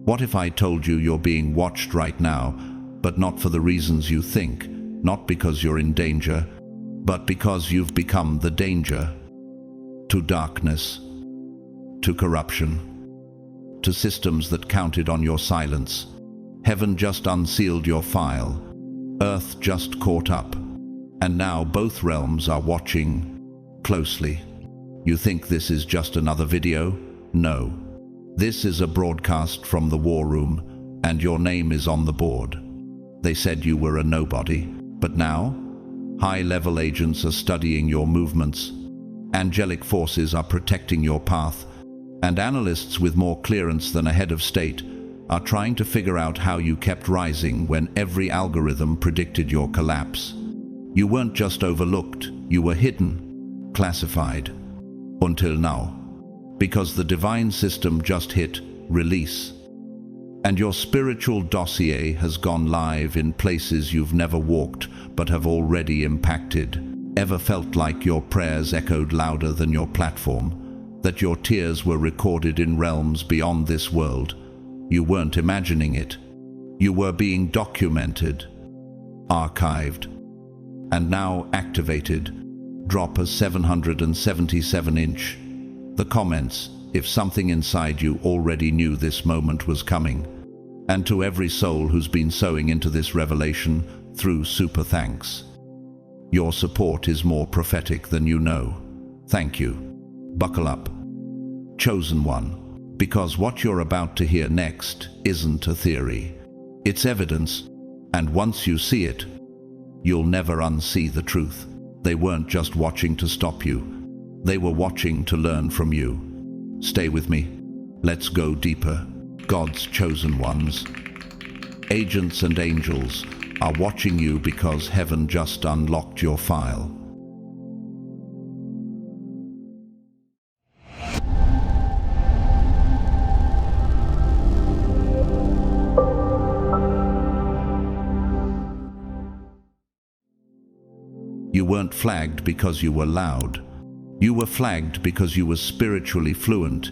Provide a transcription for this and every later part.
What if I told you you're being watched right now, but not for the reasons you think, not because you're in danger, but because you've become the danger? To darkness, to corruption, to systems that counted on your silence. Heaven just unsealed your file. Earth just caught up. And now both realms are watching closely. You think this is just another video? No. This is a broadcast from the war room, and your name is on the board. They said you were a nobody, but now, high-level agents are studying your movements, angelic forces are protecting your path, and analysts with more clearance than a head of state are trying to figure out how you kept rising when every algorithm predicted your collapse. You weren't just overlooked, you were hidden, classified. Until now. Because the divine system just hit release. And your spiritual dossier has gone live in places you've never walked but have already impacted. Ever felt like your prayers echoed louder than your platform? That your tears were recorded in realms beyond this world? You weren't imagining it. You were being documented, archived, and now activated. Drop a 777-inch. The comments, if something inside you already knew this moment was coming. And to every soul who's been sowing into this revelation through super thanks. Your support is more prophetic than you know. Thank you. Buckle up. Chosen one. Because what you're about to hear next isn't a theory. It's evidence, and once you see it, you'll never unsee the truth. They weren't just watching to stop you. They were watching to learn from you. Stay with me. Let's go deeper. God's chosen ones, agents and angels, are watching you because heaven just unlocked your file. You weren't flagged because you were loud. You were flagged because you were spiritually fluent,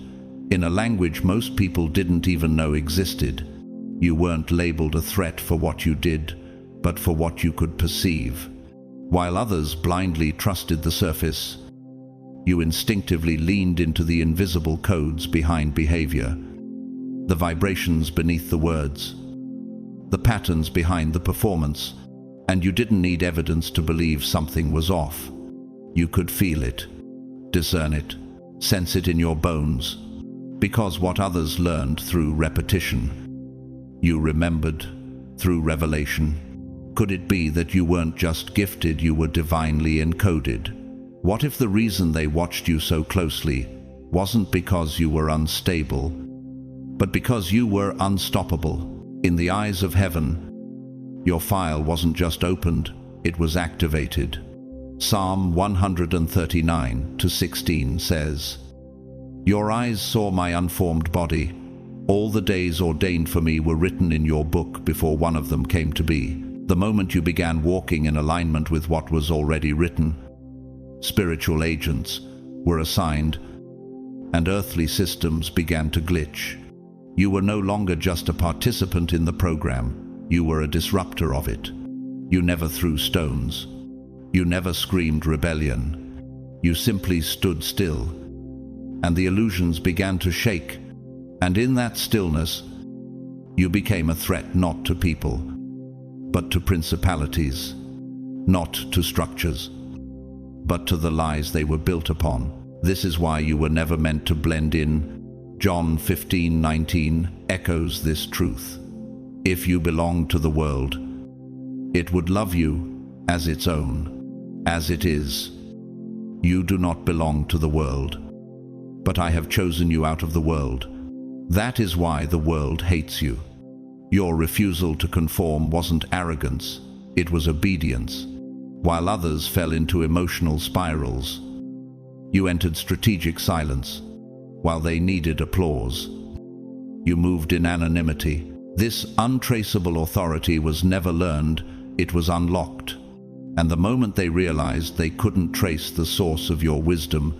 in a language most people didn't even know existed. You weren't labeled a threat for what you did, but for what you could perceive. While others blindly trusted the surface, you instinctively leaned into the invisible codes behind behavior, the vibrations beneath the words, the patterns behind the performance. And you didn't need evidence to believe something was off. You could feel it, discern it, sense it in your bones, because what others learned through repetition, you remembered through revelation. Could it be that you weren't just gifted, you were divinely encoded? What if the reason they watched you so closely wasn't because you were unstable, but because you were unstoppable? In the eyes of heaven, your file wasn't just opened, it was activated. Psalm 139:16 says, "Your eyes saw my unformed body. All the days ordained for me were written in your book before one of them came to be." The moment you began walking in alignment with what was already written, spiritual agents were assigned, and earthly systems began to glitch. You were no longer just a participant in the program. You were a disruptor of it. You never threw stones. You never screamed rebellion. You simply stood still, and the illusions began to shake. And in that stillness, you became a threat not to people, but to principalities, not to structures, but to the lies they were built upon. This is why you were never meant to blend in. John 15:19 echoes this truth. If you belong to the world, it would love you as its own, as it is. You do not belong to the world, but I have chosen you out of the world. That is why the world hates you. Your refusal to conform wasn't arrogance, it was obedience. While others fell into emotional spirals, you entered strategic silence. While they needed applause, you moved in anonymity. This untraceable authority was never learned, it was unlocked. And the moment they realized they couldn't trace the source of your wisdom,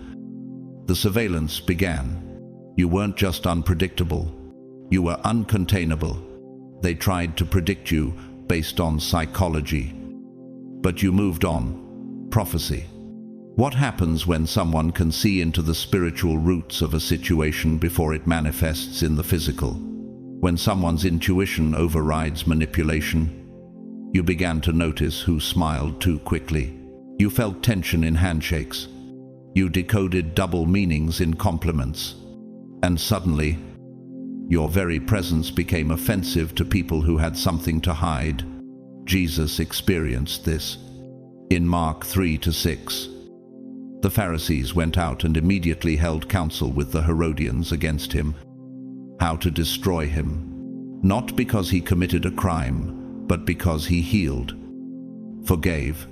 the surveillance began. You weren't just unpredictable, You were uncontainable. They tried to predict you based on psychology. But you moved on. Prophecy. What happens when someone can see into the spiritual roots of a situation before it manifests in the physical? When someone's intuition overrides manipulation? You began to notice who smiled too quickly. You felt tension in handshakes. You decoded double meanings in compliments. And suddenly, your very presence became offensive to people who had something to hide. Jesus experienced this. In Mark 3-6, the Pharisees went out and immediately held counsel with the Herodians against him, how to destroy him, not because he committed a crime, but because he healed, forgave,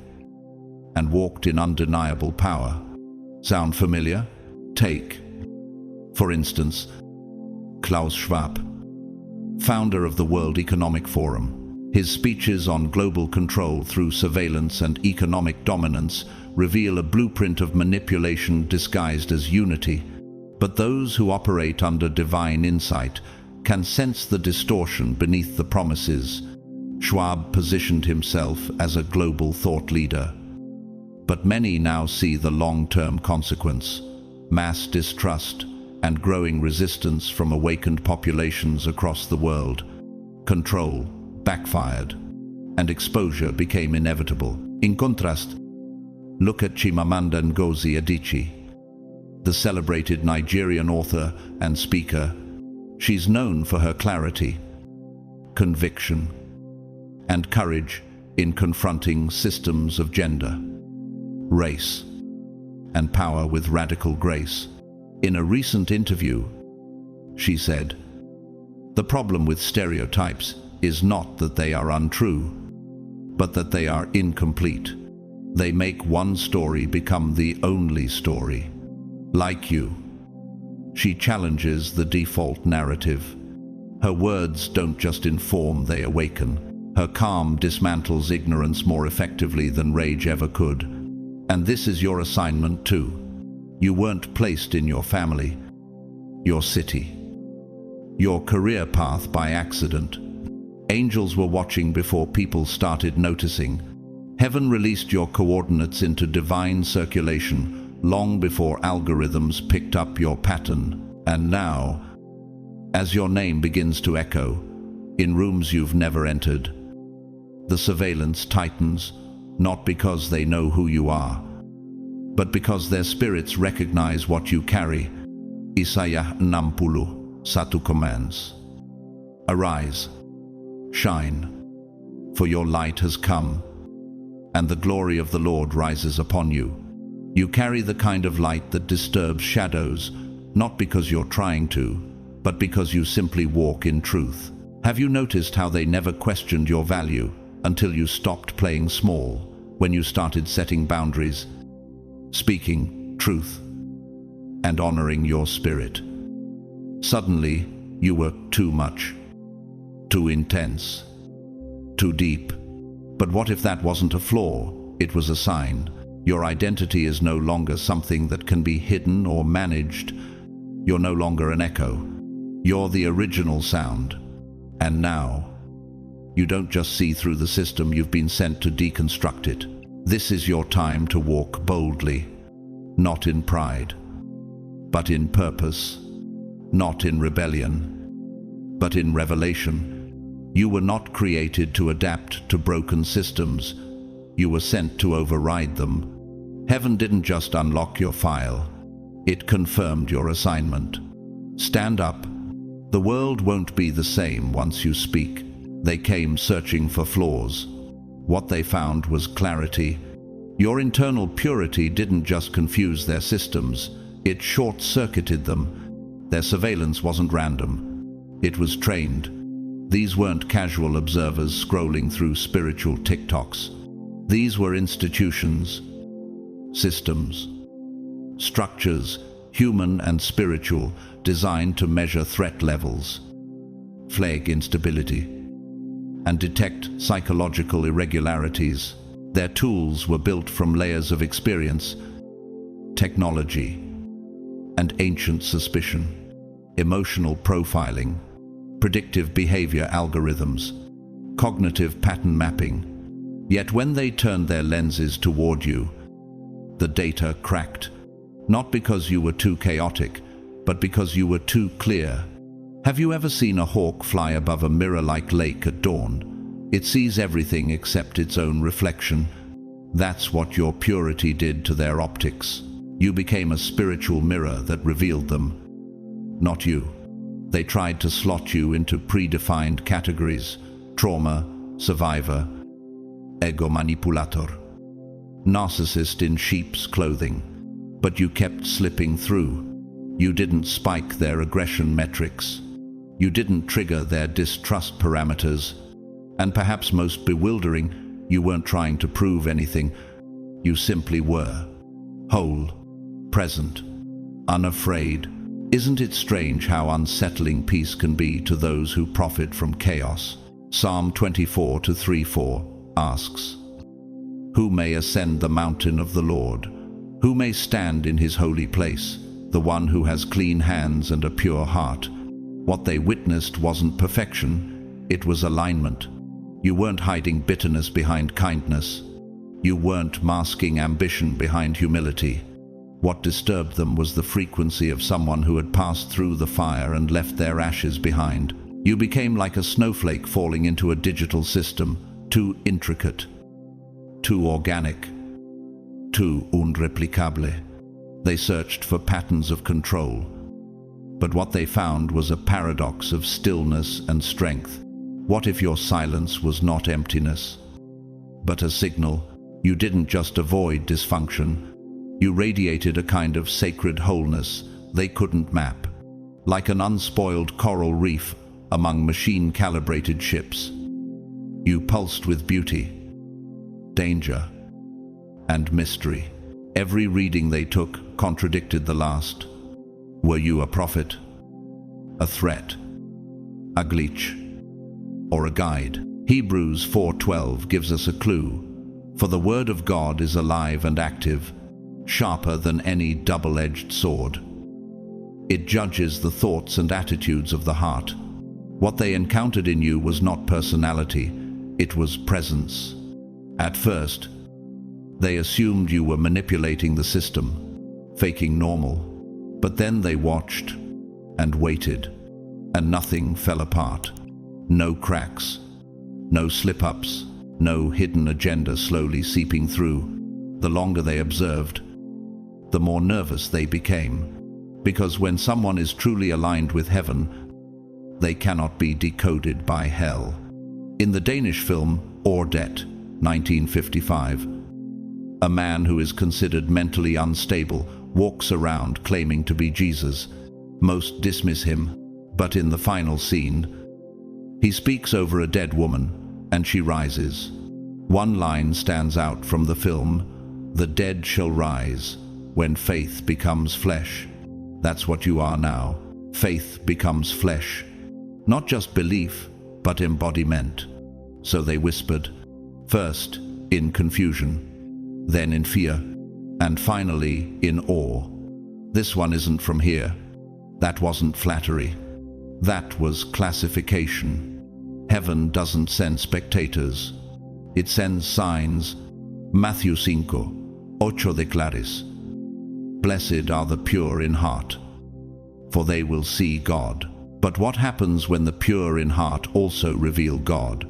and walked in undeniable power. Sound familiar? Take, for instance, Klaus Schwab, founder of the World Economic Forum. His speeches on global control through surveillance and economic dominance reveal a blueprint of manipulation disguised as unity. But those who operate under divine insight can sense the distortion beneath the promises. Schwab positioned himself as a global thought leader. But many now see the long-term consequence: mass distrust and growing resistance from awakened populations across the world. Control backfired, and exposure became inevitable. In contrast, look at Chimamanda Ngozi Adichie, the celebrated Nigerian author and speaker. She's known for her clarity, conviction, and courage in confronting systems of gender, race, and power with radical grace. In a recent interview, she said, "The problem with stereotypes is not that they are untrue, but that they are incomplete. They make one story become the only story. Like you." She challenges the default narrative. Her words don't just inform, they awaken. Her calm dismantles ignorance more effectively than rage ever could. And this is your assignment too. You weren't placed in your family, your city, your career path by accident. Angels were watching before people started noticing. Heaven released your coordinates into divine circulation long before algorithms picked up your pattern. And now, as your name begins to echo in rooms you've never entered, the surveillance tightens, not because they know who you are, but because their spirits recognize what you carry. Isaiah 60:1 commands, "Arise, shine, for your light has come, and the glory of the Lord rises upon you." You carry the kind of light that disturbs shadows, not because you're trying to, but because you simply walk in truth. Have you noticed how they never questioned your value until you stopped playing small, when you started setting boundaries, speaking truth, and honoring your spirit? Suddenly, you were too much, too intense, too deep. But what if that wasn't a flaw? It was a sign. Your identity is no longer something that can be hidden or managed. You're no longer an echo. You're the original sound. And now, you don't just see through the system, you've been sent to deconstruct it. This is your time to walk boldly, not in pride, but in purpose, not in rebellion, but in revelation. You were not created to adapt to broken systems. You were sent to override them. Heaven didn't just unlock your file, it confirmed your assignment. Stand up. The world won't be the same once you speak. They came searching for flaws. What they found was clarity. Your internal purity didn't just confuse their systems, it short-circuited them. Their surveillance wasn't random, it was trained. These weren't casual observers scrolling through spiritual TikToks. These were institutions, systems, structures, human and spiritual, designed to measure threat levels, flag instability, and detect psychological irregularities. Their tools were built from layers of experience, technology, and ancient suspicion, emotional profiling, predictive behavior algorithms, cognitive pattern mapping. Yet when they turned their lenses toward you, the data cracked, not because you were too chaotic, but because you were too clear. Have you ever seen a hawk fly above a mirror-like lake at dawn? It sees everything except its own reflection. That's what your purity did to their optics. You became a spiritual mirror that revealed them, not you. They tried to slot you into predefined categories: trauma, survivor, ego manipulator, narcissist in sheep's clothing. But you kept slipping through. You didn't spike their aggression metrics. You didn't trigger their distrust parameters. And perhaps most bewildering, you weren't trying to prove anything. You simply were. Whole, present, unafraid. Isn't it strange how unsettling peace can be to those who profit from chaos? Psalm 24:3-4 asks, "Who may ascend the mountain of the Lord? Who may stand in his holy place? The one who has clean hands and a pure heart." What they witnessed wasn't perfection, it was alignment. You weren't hiding bitterness behind kindness. You weren't masking ambition behind humility. What disturbed them was the frequency of someone who had passed through the fire and left their ashes behind. You became like a snowflake falling into a digital system, too intricate, too organic, too unreplicable. They searched for patterns of control, but what they found was a paradox of stillness and strength. What if your silence was not emptiness, but a signal? You didn't just avoid dysfunction, you radiated a kind of sacred wholeness they couldn't map, like an unspoiled coral reef among machine-calibrated ships. You pulsed with beauty, danger, and mystery. Every reading they took contradicted the last. Were you a prophet, a threat, a glitch, or a guide? Hebrews 4:12 gives us a clue. For the word of God is alive and active, sharper than any double-edged sword. It judges the thoughts and attitudes of the heart. What they encountered in you was not personality, it was presence. At first, they assumed you were manipulating the system, faking normal. But then they watched and waited, and nothing fell apart. No cracks, no slip-ups, no hidden agenda slowly seeping through. The longer they observed, the more nervous they became. Because when someone is truly aligned with heaven, they cannot be decoded by hell. In the Danish film Ordet, 1955, a man who is considered mentally unstable walks around claiming to be Jesus. Most dismiss him, but in the final scene, he speaks over a dead woman, and she rises. One line stands out from the film: "The dead shall rise when faith becomes flesh." That's what you are now. Faith becomes flesh. Not just belief, but embodiment. So they whispered, first in confusion, then in fear, and finally in awe. This one isn't from here. That wasn't flattery. That was classification. Heaven doesn't send spectators. It sends signs. Matthew 5:8 declares, "Blessed are the pure in heart, for they will see God." But what happens when the pure in heart also reveal God?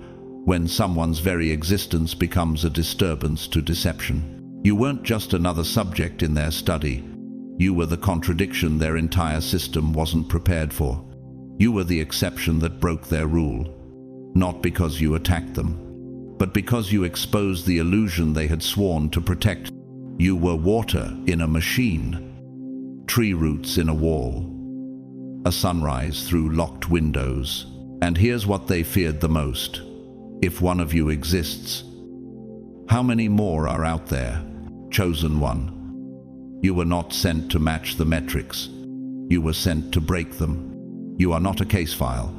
When someone's very existence becomes a disturbance to deception? You weren't just another subject in their study. You were the contradiction their entire system wasn't prepared for. You were the exception that broke their rule. Not because you attacked them, but because you exposed the illusion they had sworn to protect. You were water in a machine, tree roots in a wall, a sunrise through locked windows. And here's what they feared the most. If one of you exists, how many more are out there? Chosen one. You were not sent to match the metrics. You were sent to break them. You are not a case file.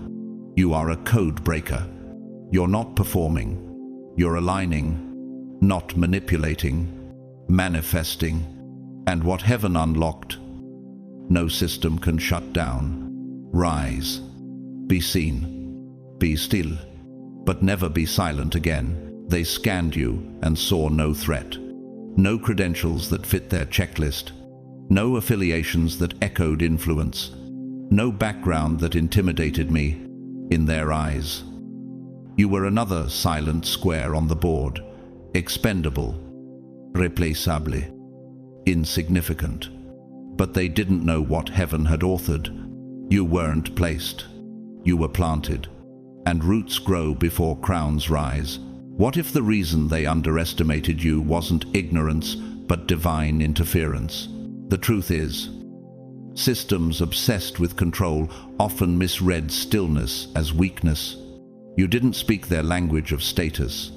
You are a code breaker. You're not performing. You're aligning, not manipulating, manifesting. And what heaven unlocked, no system can shut down. Rise. Be seen. Be still. But never be silent again. They scanned you and saw no threat. No credentials that fit their checklist. No affiliations that echoed influence. No background that intimidated me. In their eyes, you were another silent square on the board. Expendable. Replaçable. Insignificant. But they didn't know what heaven had authored. You weren't placed. You were planted. And roots grow before crowns rise. What if the reason they underestimated you wasn't ignorance, but divine interference? The truth is, systems obsessed with control often misread stillness as weakness. You didn't speak their language of status.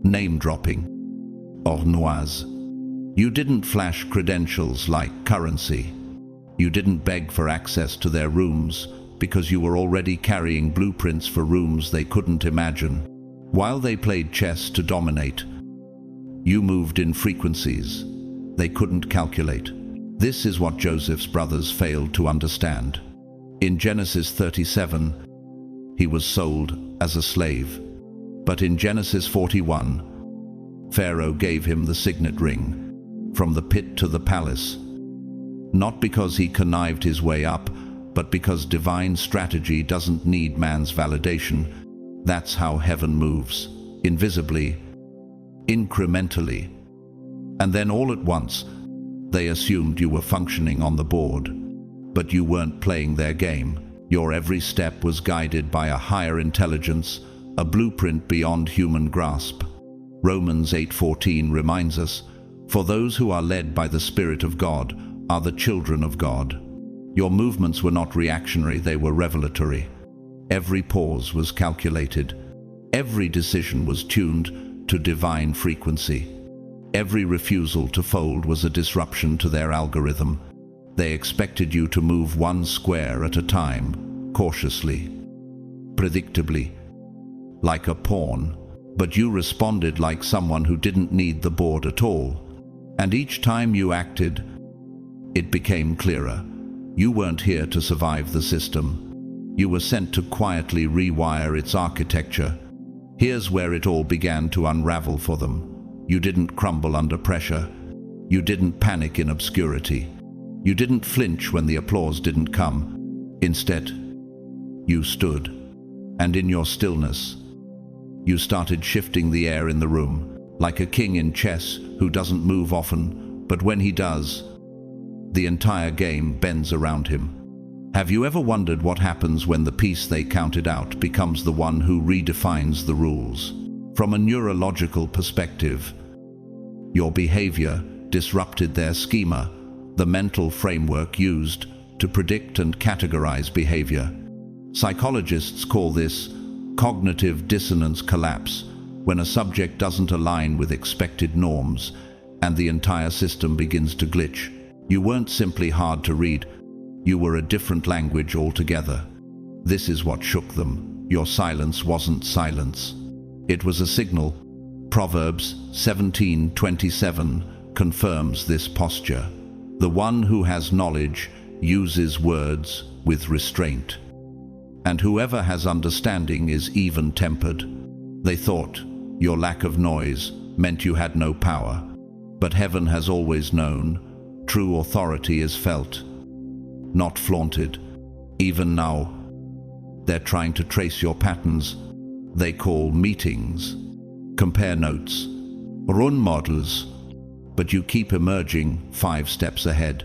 Name-dropping. Ornoise. You didn't flash credentials like currency. You didn't beg for access to their rooms because you were already carrying blueprints for rooms they couldn't imagine. While they played chess to dominate, you moved in frequencies they couldn't calculate. This is what Joseph's brothers failed to understand. In Genesis 37, he was sold as a slave. But in Genesis 41, Pharaoh gave him the signet ring, from the pit to the palace. Not because he connived his way up, but because divine strategy doesn't need man's validation. That's how heaven moves, invisibly, incrementally. And then all at once, they assumed you were functioning on the board. But you weren't playing their game. Your every step was guided by a higher intelligence, a blueprint beyond human grasp. Romans 8:14 reminds us, "For those who are led by the Spirit of God are the children of God." Your movements were not reactionary, they were revelatory. Every pause was calculated. Every decision was tuned to divine frequency. Every refusal to fold was a disruption to their algorithm. They expected you to move one square at a time, cautiously, predictably, like a pawn. But you responded like someone who didn't need the board at all. And each time you acted, it became clearer. You weren't here to survive the system. You were sent to quietly rewire its architecture. Here's where it all began to unravel for them. You didn't crumble under pressure. You didn't panic in obscurity. You didn't flinch when the applause didn't come. Instead, you stood. And in your stillness, you started shifting the air in the room, like a king in chess who doesn't move often, but when he does, the entire game bends around him. Have you ever wondered what happens when the piece they counted out becomes the one who redefines the rules? From a neurological perspective, your behavior disrupted their schema, the mental framework used to predict and categorize behavior. Psychologists call this cognitive dissonance collapse, when a subject doesn't align with expected norms and the entire system begins to glitch. You weren't simply hard to read, you were a different language altogether. This is what shook them. Your silence wasn't silence. It was a signal. Proverbs 17:27 confirms this posture. The one who has knowledge uses words with restraint, and whoever has understanding is even-tempered. They thought your lack of noise meant you had no power, but heaven has always known true authority is felt, not flaunted. Even now, they're trying to trace your patterns. They call meetings, compare notes, run models, but you keep emerging 5 steps ahead,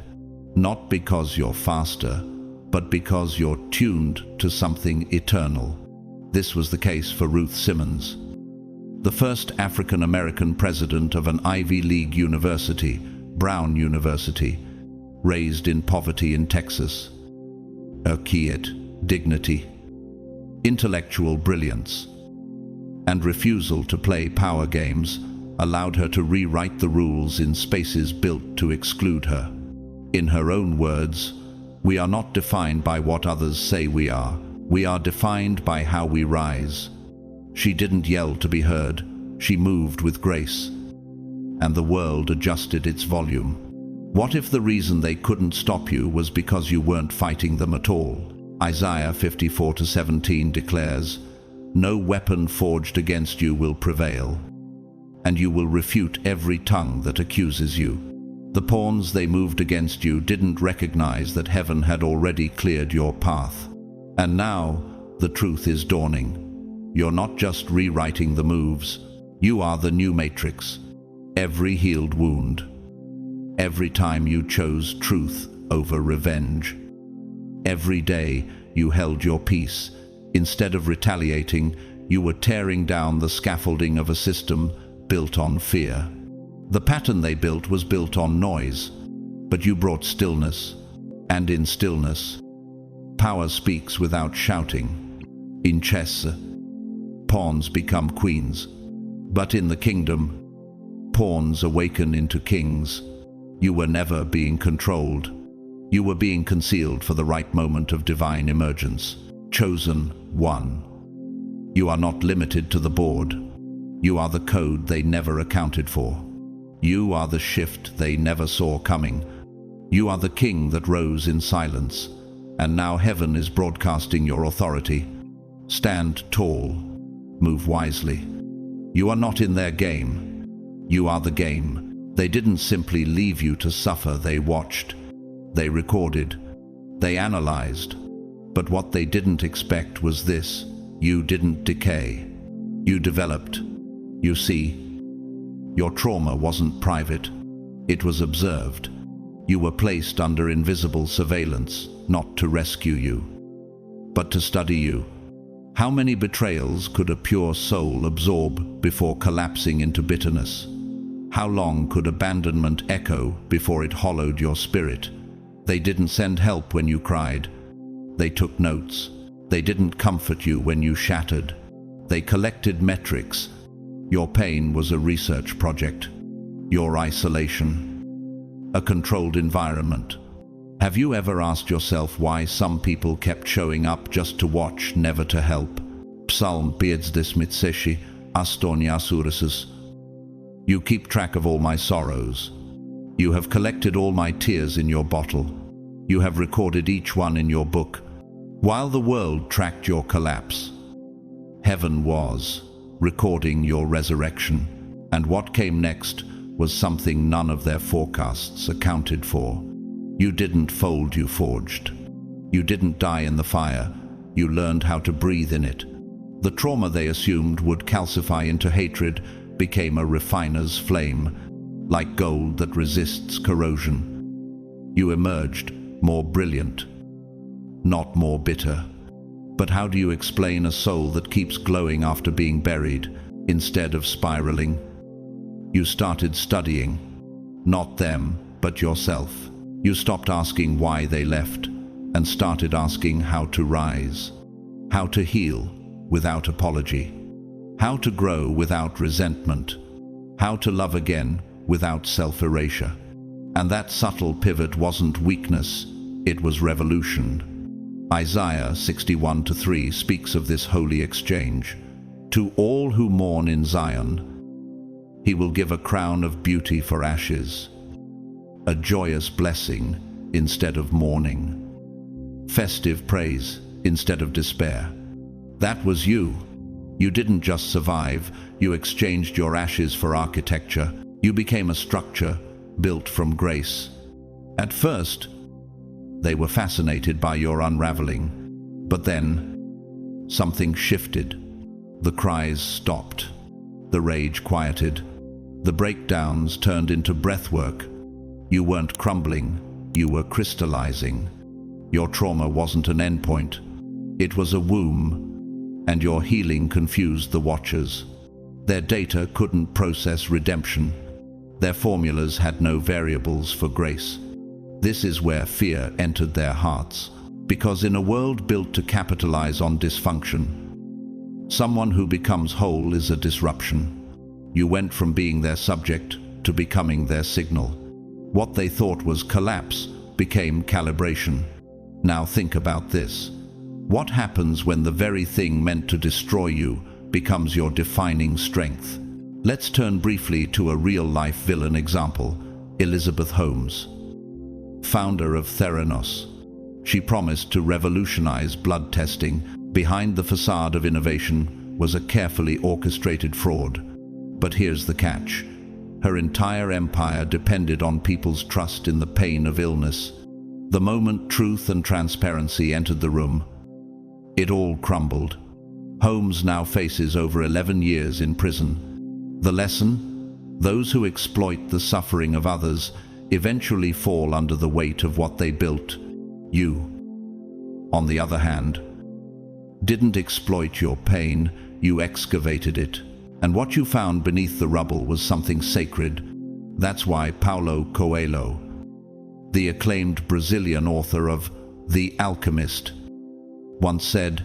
not because you're faster, but because you're tuned to something eternal. This was the case for Ruth Simmons, the first African-American president of an Ivy League university, Brown University, raised in poverty in Texas. Her quiet dignity, intellectual brilliance, and refusal to play power games allowed her to rewrite the rules in spaces built to exclude her. In her own words, "We are not defined by what others say we are defined by how we rise." She didn't yell to be heard, she moved with grace, and the world adjusted its volume. What if the reason they couldn't stop you was because you weren't fighting them at all? Isaiah 54:17 declares, "No weapon forged against you will prevail, and you will refute every tongue that accuses you." The pawns they moved against you didn't recognize that heaven had already cleared your path. And now, the truth is dawning. You're not just rewriting the moves, you are the new matrix. Every healed wound, every time you chose truth over revenge, every day you held your peace. Instead of retaliating, you were tearing down the scaffolding of a system built on fear. The pattern they built was built on noise, but you brought stillness, and in stillness, power speaks without shouting. In chess, pawns become queens, but in the kingdom, pawns awaken into kings. You were never being controlled. You were being concealed for the right moment of divine emergence. Chosen one. You are not limited to the board. You are the code they never accounted for. You are the shift they never saw coming. You are the king that rose in silence, and now heaven is broadcasting your authority. Stand tall. Move wisely. You are not in their game. You are the game. They didn't simply leave you to suffer, they watched. They recorded. They analyzed. But what they didn't expect was this: you didn't decay. You developed. You see, your trauma wasn't private. It was observed. You were placed under invisible surveillance, not to rescue you, but to study you. How many betrayals could a pure soul absorb before collapsing into bitterness? How long could abandonment echo before it hollowed your spirit? They didn't send help when you cried. They took notes. They didn't comfort you when you shattered. They collected metrics. Your pain was a research project. Your isolation, a controlled environment. Have you ever asked yourself why some people kept showing up just to watch, never to help? Psalm 52 Astonia Surasis. You keep track of all my sorrows. You have collected all my tears in your bottle. You have recorded each one in your book. While the world tracked your collapse, heaven was recording your resurrection. And what came next was something none of their forecasts accounted for. You didn't fold, you forged. You didn't die in the fire. You learned how to breathe in it. The trauma they assumed would calcify into hatred became a refiner's flame, like gold that resists corrosion. You emerged more brilliant, not more bitter. But how do you explain a soul that keeps glowing after being buried, instead of spiraling? You started studying, not them, but yourself. You stopped asking why they left, and started asking how to rise, how to heal without apology, how to grow without resentment, how to love again without self-erasure. And that subtle pivot wasn't weakness, it was revolution. Isaiah 61:3 speaks of this holy exchange. To all who mourn in Zion, he will give a crown of beauty for ashes, a joyous blessing instead of mourning, festive praise instead of despair. That was you. You didn't just survive, you exchanged your ashes for architecture. You became a structure built from grace. At first, they were fascinated by your unraveling, but then something shifted. The cries stopped, the rage quieted, the breakdowns turned into breathwork. You weren't crumbling, you were crystallizing. Your trauma wasn't an endpoint, it was a womb, and your healing confused the watchers. Their data couldn't process redemption. Their formulas had no variables for grace. This is where fear entered their hearts, because in a world built to capitalize on dysfunction, someone who becomes whole is a disruption. You went from being their subject to becoming their signal. What they thought was collapse became calibration. Now think about this. What happens when the very thing meant to destroy you becomes your defining strength? Let's turn briefly to a real-life villain example, Elizabeth Holmes, founder of Theranos. She promised to revolutionize blood testing. Behind the facade of innovation was a carefully orchestrated fraud. But here's the catch. Her entire empire depended on people's trust in the pain of illness. The moment truth and transparency entered the room, it all crumbled. Holmes now faces over 11 years in prison. The lesson? Those who exploit the suffering of others eventually fall under the weight of what they built. You, on the other hand, didn't exploit your pain, you excavated it. And what you found beneath the rubble was something sacred. That's why Paulo Coelho, the acclaimed Brazilian author of The Alchemist, once said,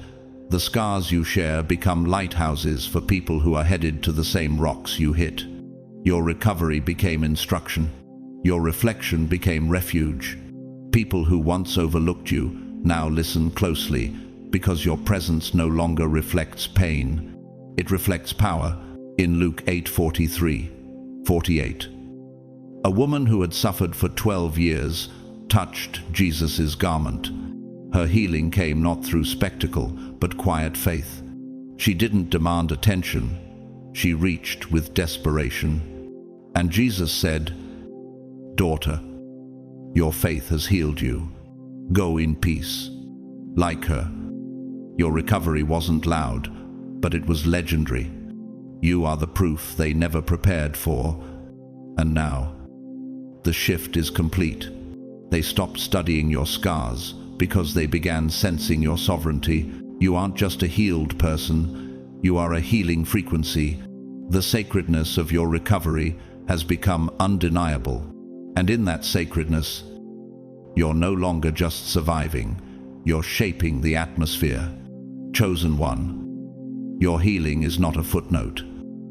"The scars you share become lighthouses for people who are headed to the same rocks you hit." Your recovery became instruction. Your reflection became refuge. People who once overlooked you now listen closely because your presence no longer reflects pain. It reflects power. In Luke 8:43-48. A woman who had suffered for 12 years touched Jesus' garment. Her healing came not through spectacle, but quiet faith. She didn't demand attention. She reached with desperation. And Jesus said, "Daughter, your faith has healed you. Go in peace." Like her, your recovery wasn't loud, but it was legendary. You are the proof they never prepared for. And now, the shift is complete. They stopped studying your scars because they began sensing your sovereignty. You aren't just a healed person, you are a healing frequency. The sacredness of your recovery has become undeniable. And in that sacredness, you're no longer just surviving, you're shaping the atmosphere. Chosen one. Your healing is not a footnote.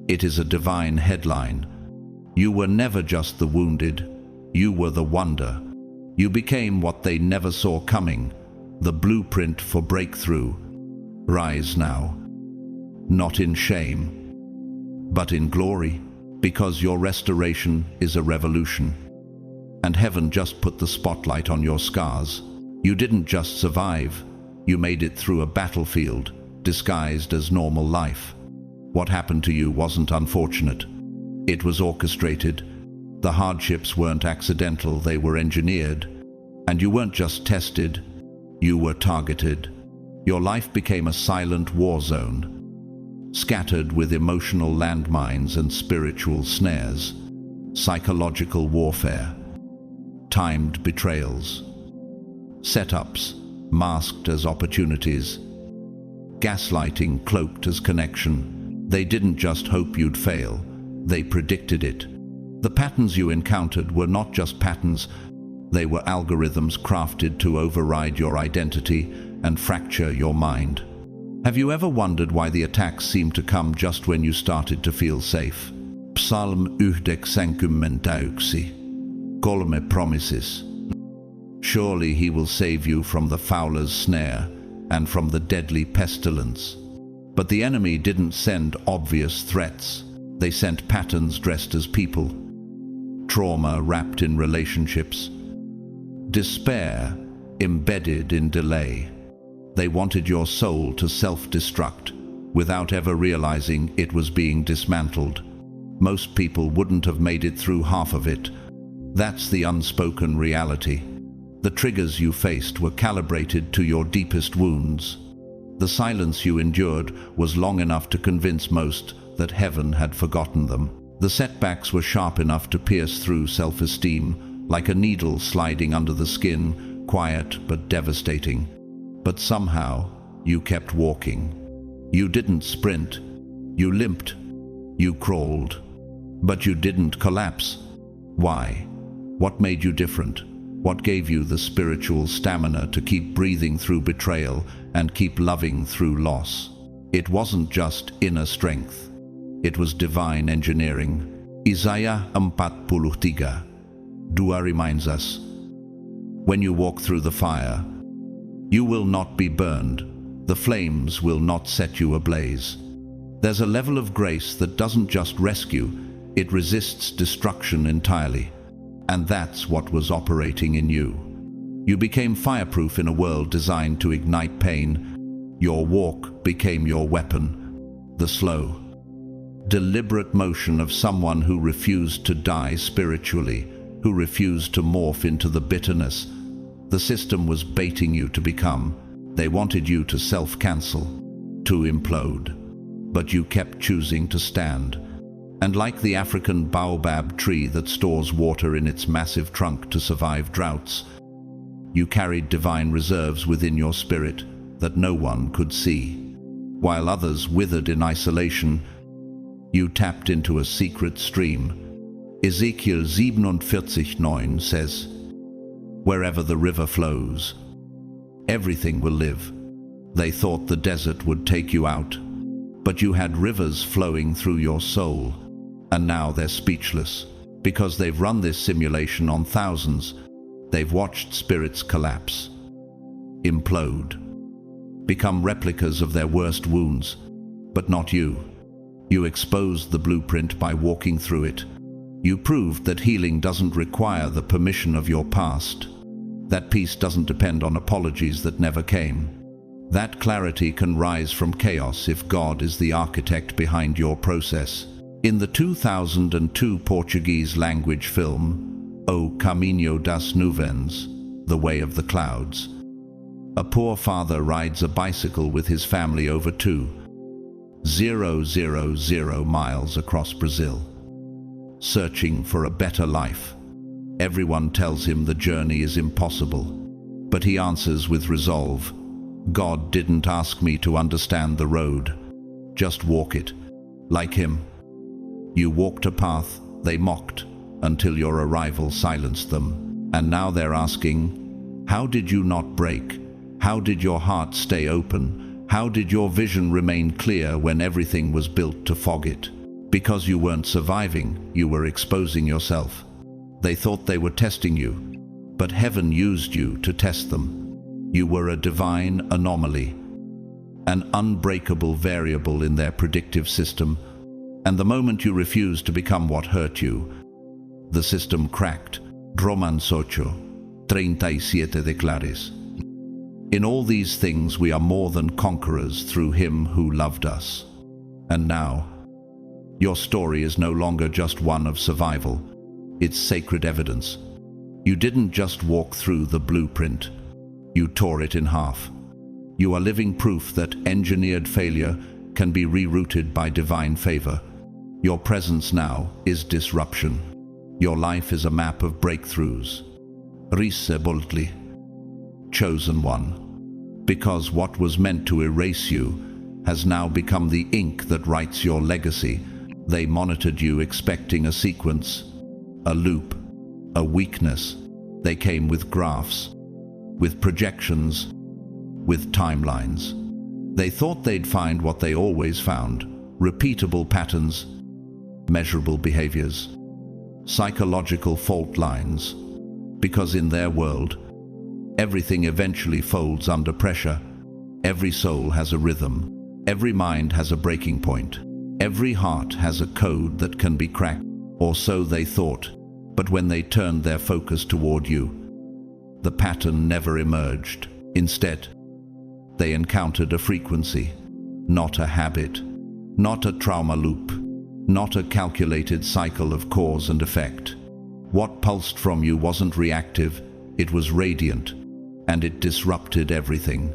It is a divine headline. You were never just the wounded. You were the wonder. You became what they never saw coming, the blueprint for breakthrough. Rise now, not in shame, but in glory, because your restoration is a revolution. And heaven just put the spotlight on your scars. You didn't just survive, you made it through a battlefield, disguised as normal life. What happened to you wasn't unfortunate. It was orchestrated. The hardships weren't accidental, they were engineered. And you weren't just tested, you were targeted. Your life became a silent war zone, scattered with emotional landmines and spiritual snares, psychological warfare, timed betrayals, setups masked as opportunities, gaslighting cloaked as connection. They didn't just hope you'd fail, they predicted it. The patterns you encountered were not just patterns, they were algorithms crafted to override your identity and fracture your mind. Have you ever wondered why the attacks seemed to come just when you started to feel safe? Psalm 95:6. Kolme promises. Surely he will save you from the fowler's snare and from the deadly pestilence. But the enemy didn't send obvious threats. They sent patterns dressed as people. Trauma wrapped in relationships. Despair embedded in delay. They wanted your soul to self-destruct without ever realizing it was being dismantled. Most people wouldn't have made it through half of it. That's the unspoken reality. The triggers you faced were calibrated to your deepest wounds. The silence you endured was long enough to convince most that heaven had forgotten them. The setbacks were sharp enough to pierce through self-esteem, like a needle sliding under the skin, quiet but devastating. But somehow, you kept walking. You didn't sprint. You limped. You crawled. But you didn't collapse. Why? What made you different? What gave you the spiritual stamina to keep breathing through betrayal and keep loving through loss? It wasn't just inner strength. It was divine engineering. Isaiah 43:2 reminds us, when you walk through the fire, you will not be burned. The flames will not set you ablaze. There's a level of grace that doesn't just rescue, it resists destruction entirely. And that's what was operating in you. You became fireproof in a world designed to ignite pain. Your walk became your weapon, the slow, deliberate motion of someone who refused to die spiritually, who refused to morph into the bitterness the system was baiting you to become. They wanted you to self-cancel, to implode. But you kept choosing to stand. And like the African baobab tree that stores water in its massive trunk to survive droughts, you carried divine reserves within your spirit that no one could see. While others withered in isolation, you tapped into a secret stream. Ezekiel 47:9 says, "Wherever the river flows, everything will live." They thought the desert would take you out, but you had rivers flowing through your soul, and now they're speechless, because they've run this simulation on thousands. They've watched spirits collapse, implode, become replicas of their worst wounds, but not you. You exposed the blueprint by walking through it. You proved that healing doesn't require the permission of your past. That peace doesn't depend on apologies that never came. That clarity can rise from chaos if God is the architect behind your process. In the 2002 Portuguese language film, O Caminho das Nuvens, The Way of the Clouds, a poor father rides a bicycle with his family over 2,000 miles across Brazil, searching for a better life. Everyone tells him the journey is impossible, but he answers with resolve, "God didn't ask me to understand the road. Just walk it." Like him, you walked a path they mocked until your arrival silenced them. And now they're asking, how did you not break? How did your heart stay open? How did your vision remain clear when everything was built to fog it? Because you weren't surviving, you were exposing yourself. They thought they were testing you, but heaven used you to test them. You were a divine anomaly, an unbreakable variable in their predictive system, and the moment you refused to become what hurt you, the system cracked. Romans 8:37 declares, "In all these things we are more than conquerors through him who loved us." And now, your story is no longer just one of survival. It's sacred evidence. You didn't just walk through the blueprint. You tore it in half. You are living proof that engineered failure can be rerouted by divine favor. Your presence now is disruption. Your life is a map of breakthroughs. Rise boldly, chosen one. Because what was meant to erase you has now become the ink that writes your legacy. They monitored you expecting a sequence, a loop, a weakness. They came with graphs, with projections, with timelines. They thought they'd find what they always found: repeatable patterns, measurable behaviors, psychological fault lines. Because in their world, everything eventually folds under pressure. Every soul has a rhythm. Every mind has a breaking point. Every heart has a code that can be cracked, or so they thought. But when they turned their focus toward you, the pattern never emerged. Instead, they encountered a frequency, not a habit, not a trauma loop, not a calculated cycle of cause and effect. What pulsed from you wasn't reactive, it was radiant, and it disrupted everything.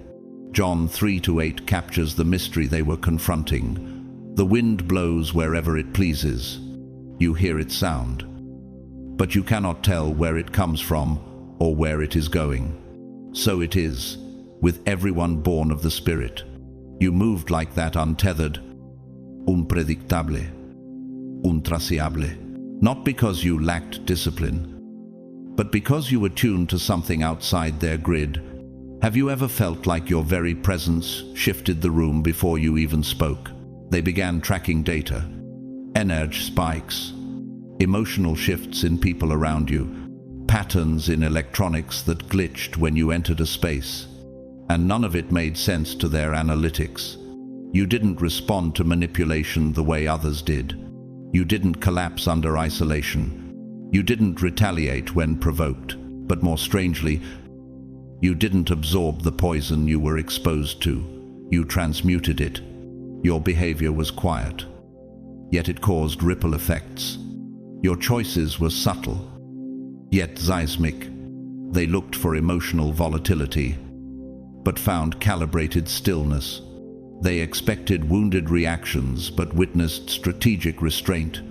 John 3:8 captures the mystery they were confronting. The wind blows wherever it pleases. You hear its sound, but you cannot tell where it comes from or where it is going. So it is with everyone born of the Spirit. You moved like that, untethered, unpredictable, intraciable. Not because you lacked discipline, but because you were tuned to something outside their grid. Have you ever felt like your very presence shifted the room before you even spoke? They began tracking data, energy spikes, emotional shifts in people around you, patterns in electronics that glitched when you entered a space, and none of it made sense to their analytics. You didn't respond to manipulation the way others did. You didn't collapse under isolation. You didn't retaliate when provoked. But more strangely, You didn't absorb the poison you were exposed to. You transmuted it. Your behavior was quiet, yet it caused ripple effects. Your choices were subtle, yet seismic. They looked for emotional volatility, but found calibrated stillness. They expected wounded reactions, but witnessed strategic restraint.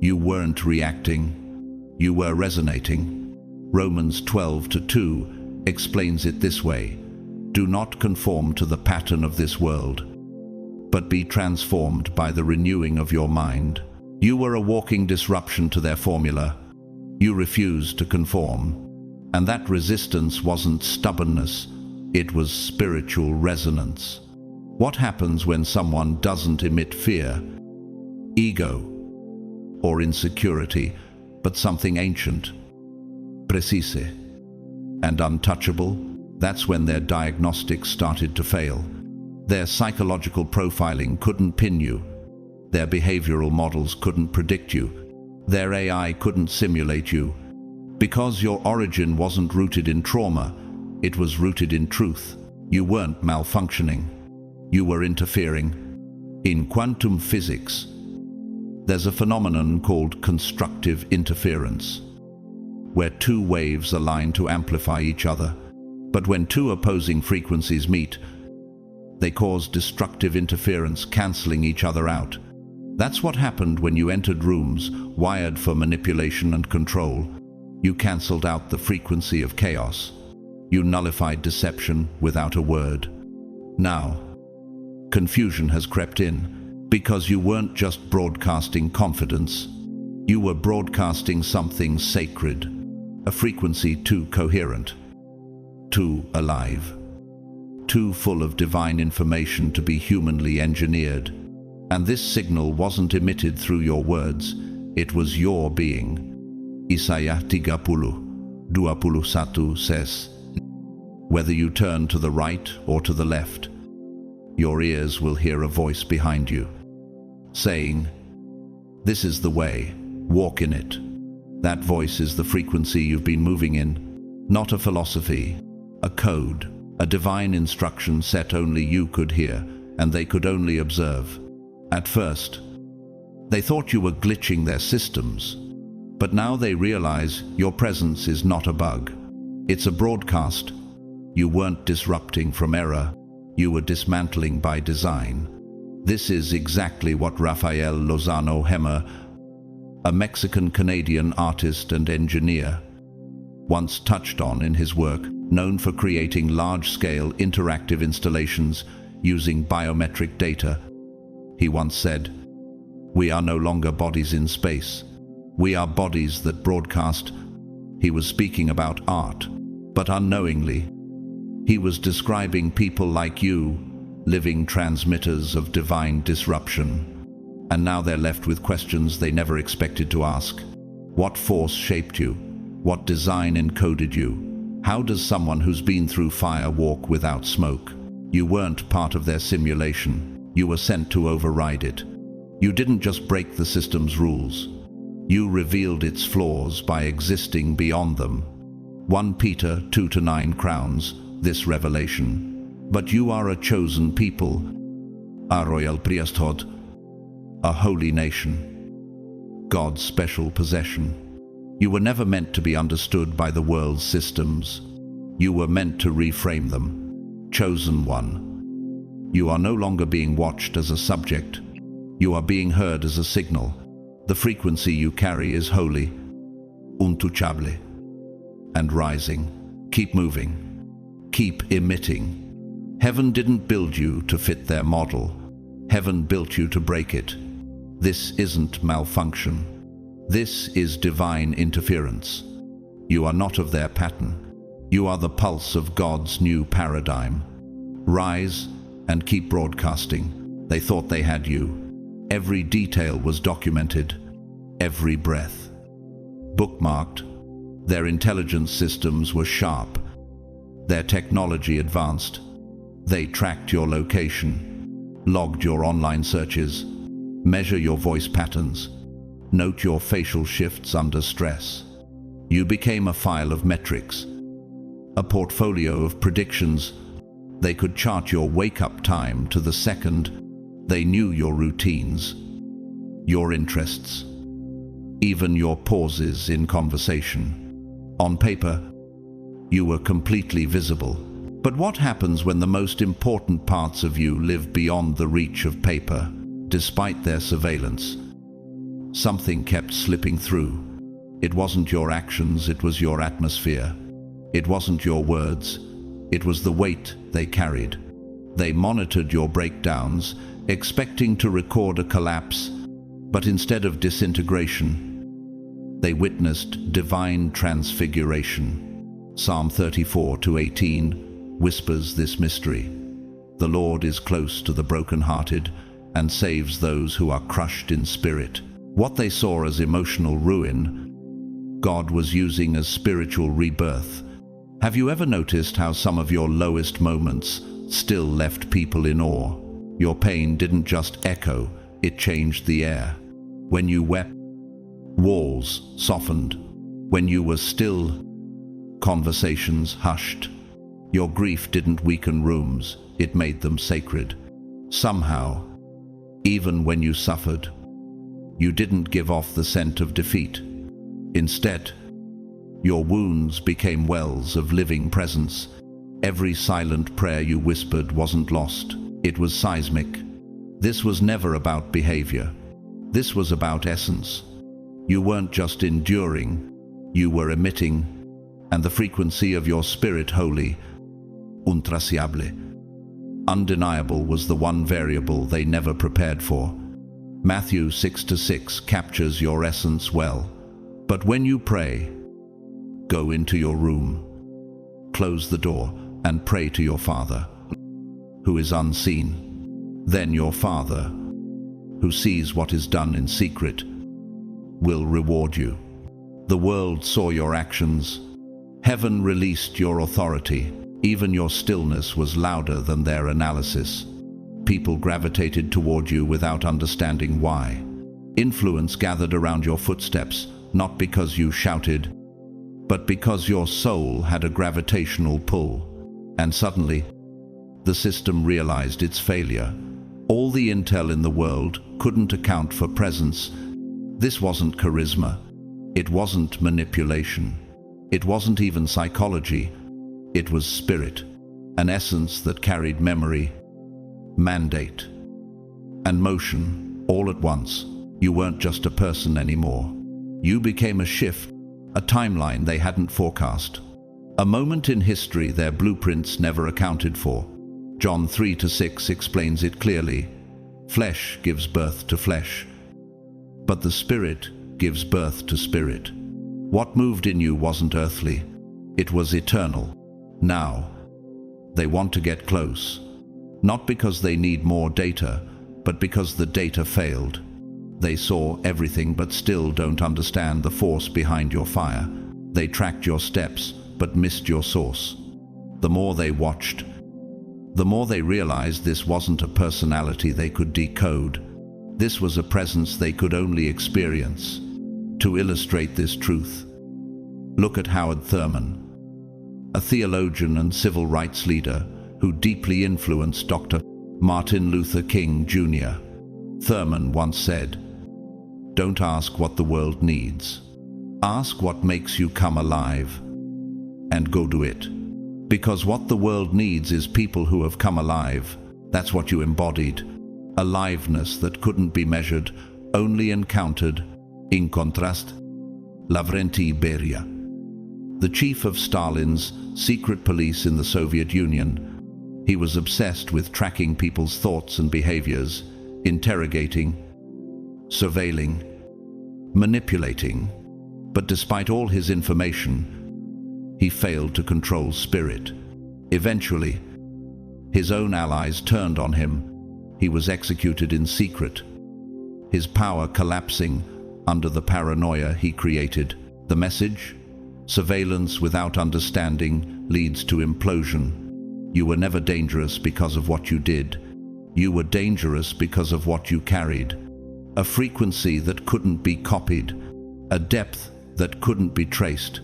You weren't reacting, you were resonating. Romans 12:2 explains it this way: do not conform to the pattern of this world, but be transformed by the renewing of your mind. You were a walking disruption to their formula. You refused to conform. And that resistance wasn't stubbornness, it was spiritual resonance. What happens when someone doesn't emit fear, ego, or insecurity, but something ancient, precise, and untouchable? That's when their diagnostics started to fail. Their psychological profiling couldn't pin you. Their behavioral models couldn't predict you. Their AI couldn't simulate you. Because your origin wasn't rooted in trauma, it was rooted in truth. You weren't malfunctioning. You were interfering. In quantum physics, there's a phenomenon called constructive interference, where two waves align to amplify each other. But when two opposing frequencies meet, they cause destructive interference, cancelling each other out. That's what happened when you entered rooms wired for manipulation and control. You cancelled out the frequency of chaos. You nullified deception without a word. Now, confusion has crept in, because you weren't just broadcasting confidence. You were broadcasting something sacred, a frequency too coherent, too alive, too full of divine information to be humanly engineered. And this signal wasn't emitted through your words, it was your being. Isaiah 30:21 says, whether you turn to the right or to the left, your ears will hear a voice behind you, saying, this is the way, walk in it. That voice is the frequency you've been moving in, not a philosophy, a code, a divine instruction set only you could hear, and they could only observe. At first, they thought you were glitching their systems, but now they realize your presence is not a bug. It's a broadcast. You weren't disrupting from error, you were dismantling by design. This is exactly what Rafael Lozano Hemmer, a Mexican-Canadian artist and engineer, once touched on in his work, known for creating large-scale interactive installations using biometric data. He once said, we are no longer bodies in space. We are bodies that broadcast. He was speaking about art, but unknowingly, he was describing people like you, living transmitters of divine disruption. And now they're left with questions they never expected to ask. What force shaped you? What design encoded you? How does someone who's been through fire walk without smoke? You weren't part of their simulation. You were sent to override it. You didn't just break the system's rules. You revealed its flaws by existing beyond them. 1 Peter 2-9 crowns this revelation. But you are a chosen people, a royal priesthood, a holy nation, God's special possession. You were never meant to be understood by the world's systems. You were meant to reframe them. Chosen one. You are no longer being watched as a subject. You are being heard as a signal. The frequency you carry is holy, untouchable, and rising. Keep moving. Keep emitting. Heaven didn't build you to fit their model. Heaven built you to break it. This isn't malfunction. This is divine interference. You are not of their pattern. You are the pulse of God's new paradigm. Rise and keep broadcasting. They thought they had you. Every detail was documented. Every breath. Bookmarked. Their intelligence systems were sharp. Their technology advanced. They tracked your location, logged your online searches, measure your voice patterns, note your facial shifts under stress. You became a file of metrics. a portfolio of predictions. They could chart your wake-up time to the second. They knew your routines, your interests, even your pauses in conversation. On paper, you were completely visible. But what happens when the most important parts of you live beyond the reach of paper? Despite their surveillance, something kept slipping through. It wasn't your actions, it was your atmosphere. It wasn't your words, it was the weight they carried. They monitored your breakdowns, expecting to record a collapse, but instead of disintegration, they witnessed divine transfiguration. Psalm 34:18 whispers this mystery. The Lord is close to the brokenhearted and saves those who are crushed in spirit. What they saw as emotional ruin, God was using as spiritual rebirth. Have you ever noticed how some of your lowest moments still left people in awe? Your pain didn't just echo, it changed the air. When you wept, walls softened. When you were still, conversations hushed. Your grief didn't weaken rooms, it made them sacred. Somehow, even when you suffered, you didn't give off the scent of defeat. Instead, your wounds became wells of living presence. Every silent prayer you whispered wasn't lost, it was seismic. This was never about behavior. This was about essence. You weren't just enduring, you were emitting, and the frequency of your spirit, holy, intraciable, undeniable, was the one variable they never prepared for. Matthew 6:6 captures your essence well. But when you pray, go into your room, close the door, and pray to your Father, who is unseen. Then your Father, who sees what is done in secret, will reward you. The world saw your actions. Heaven released your authority. Even your stillness was louder than their analysis. People gravitated toward you without understanding why. Influence gathered around your footsteps, not because you shouted, but because your soul had a gravitational pull. And suddenly, the system realized its failure. All the intel in the world couldn't account for presence. This wasn't charisma. It wasn't manipulation. It wasn't even psychology. It was spirit, an essence that carried memory, mandate, and motion all at once. You weren't just a person anymore. You became a shift, a timeline they hadn't forecast, a moment in history their blueprints never accounted for. John 3:6 explains it clearly. Flesh gives birth to flesh, but the Spirit gives birth to spirit. What moved in you wasn't earthly, it was eternal. Now, they want to get close, not because they need more data, but because the data failed. They saw everything but still don't understand the force behind your fire. They tracked your steps, but missed your source. The more they watched, the more they realized this wasn't a personality they could decode. This was a presence they could only experience. To illustrate this truth, look at Howard Thurman, a theologian and civil rights leader who deeply influenced Dr. Martin Luther King Jr. Thurman once said, "Don't ask what the world needs. Ask what makes you come alive, and go do it. Because what the world needs is people who have come alive." That's what you embodied. Aliveness that couldn't be measured, only encountered. In contrast, Lavrenti Beria, the chief of Stalin's secret police in the Soviet Union. He was obsessed with tracking people's thoughts and behaviors, interrogating, surveilling, manipulating. But despite all his information, he failed to control spirit. Eventually, his own allies turned on him. He was executed in secret, his power collapsing under the paranoia he created. The message? Surveillance without understanding leads to implosion. You were never dangerous because of what you did. You were dangerous because of what you carried. A frequency that couldn't be copied, a depth that couldn't be traced.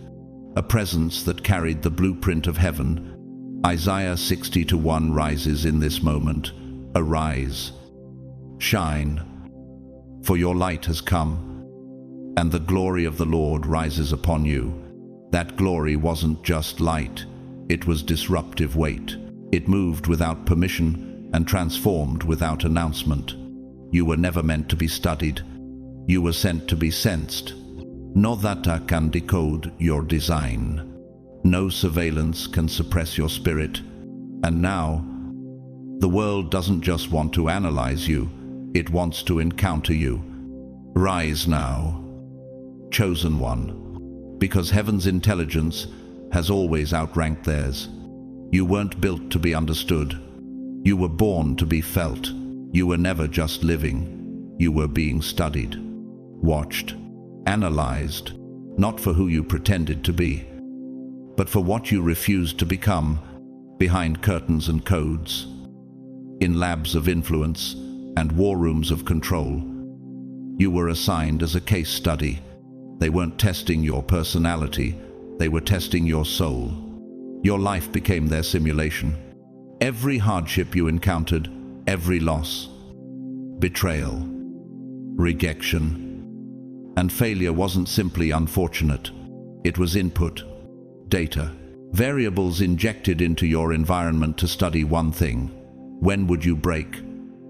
a presence that carried the blueprint of heaven. Isaiah 60:1 rises in this moment. Arise, shine, for your light has come, and the glory of the Lord rises upon you. That glory wasn't just light, it was disruptive weight. It moved without permission and transformed without announcement. You were never meant to be studied. You were sent to be sensed. No data can decode your design. No surveillance can suppress your spirit. And now, the world doesn't just want to analyze you, it wants to encounter you. Rise now, chosen one, because heaven's intelligence has always outranked theirs. You weren't built to be understood. You were born to be felt. You were never just living. You were being studied, watched, analyzed, not for who you pretended to be, but for what you refused to become, behind curtains and codes, in labs of influence and war rooms of control. You were assigned as a case study. They weren't testing your personality, they were testing your soul. Your life became their simulation. Every hardship you encountered, every loss, betrayal, rejection, and failure wasn't simply unfortunate. It was input, data, variables injected into your environment to study one thing. When would you break?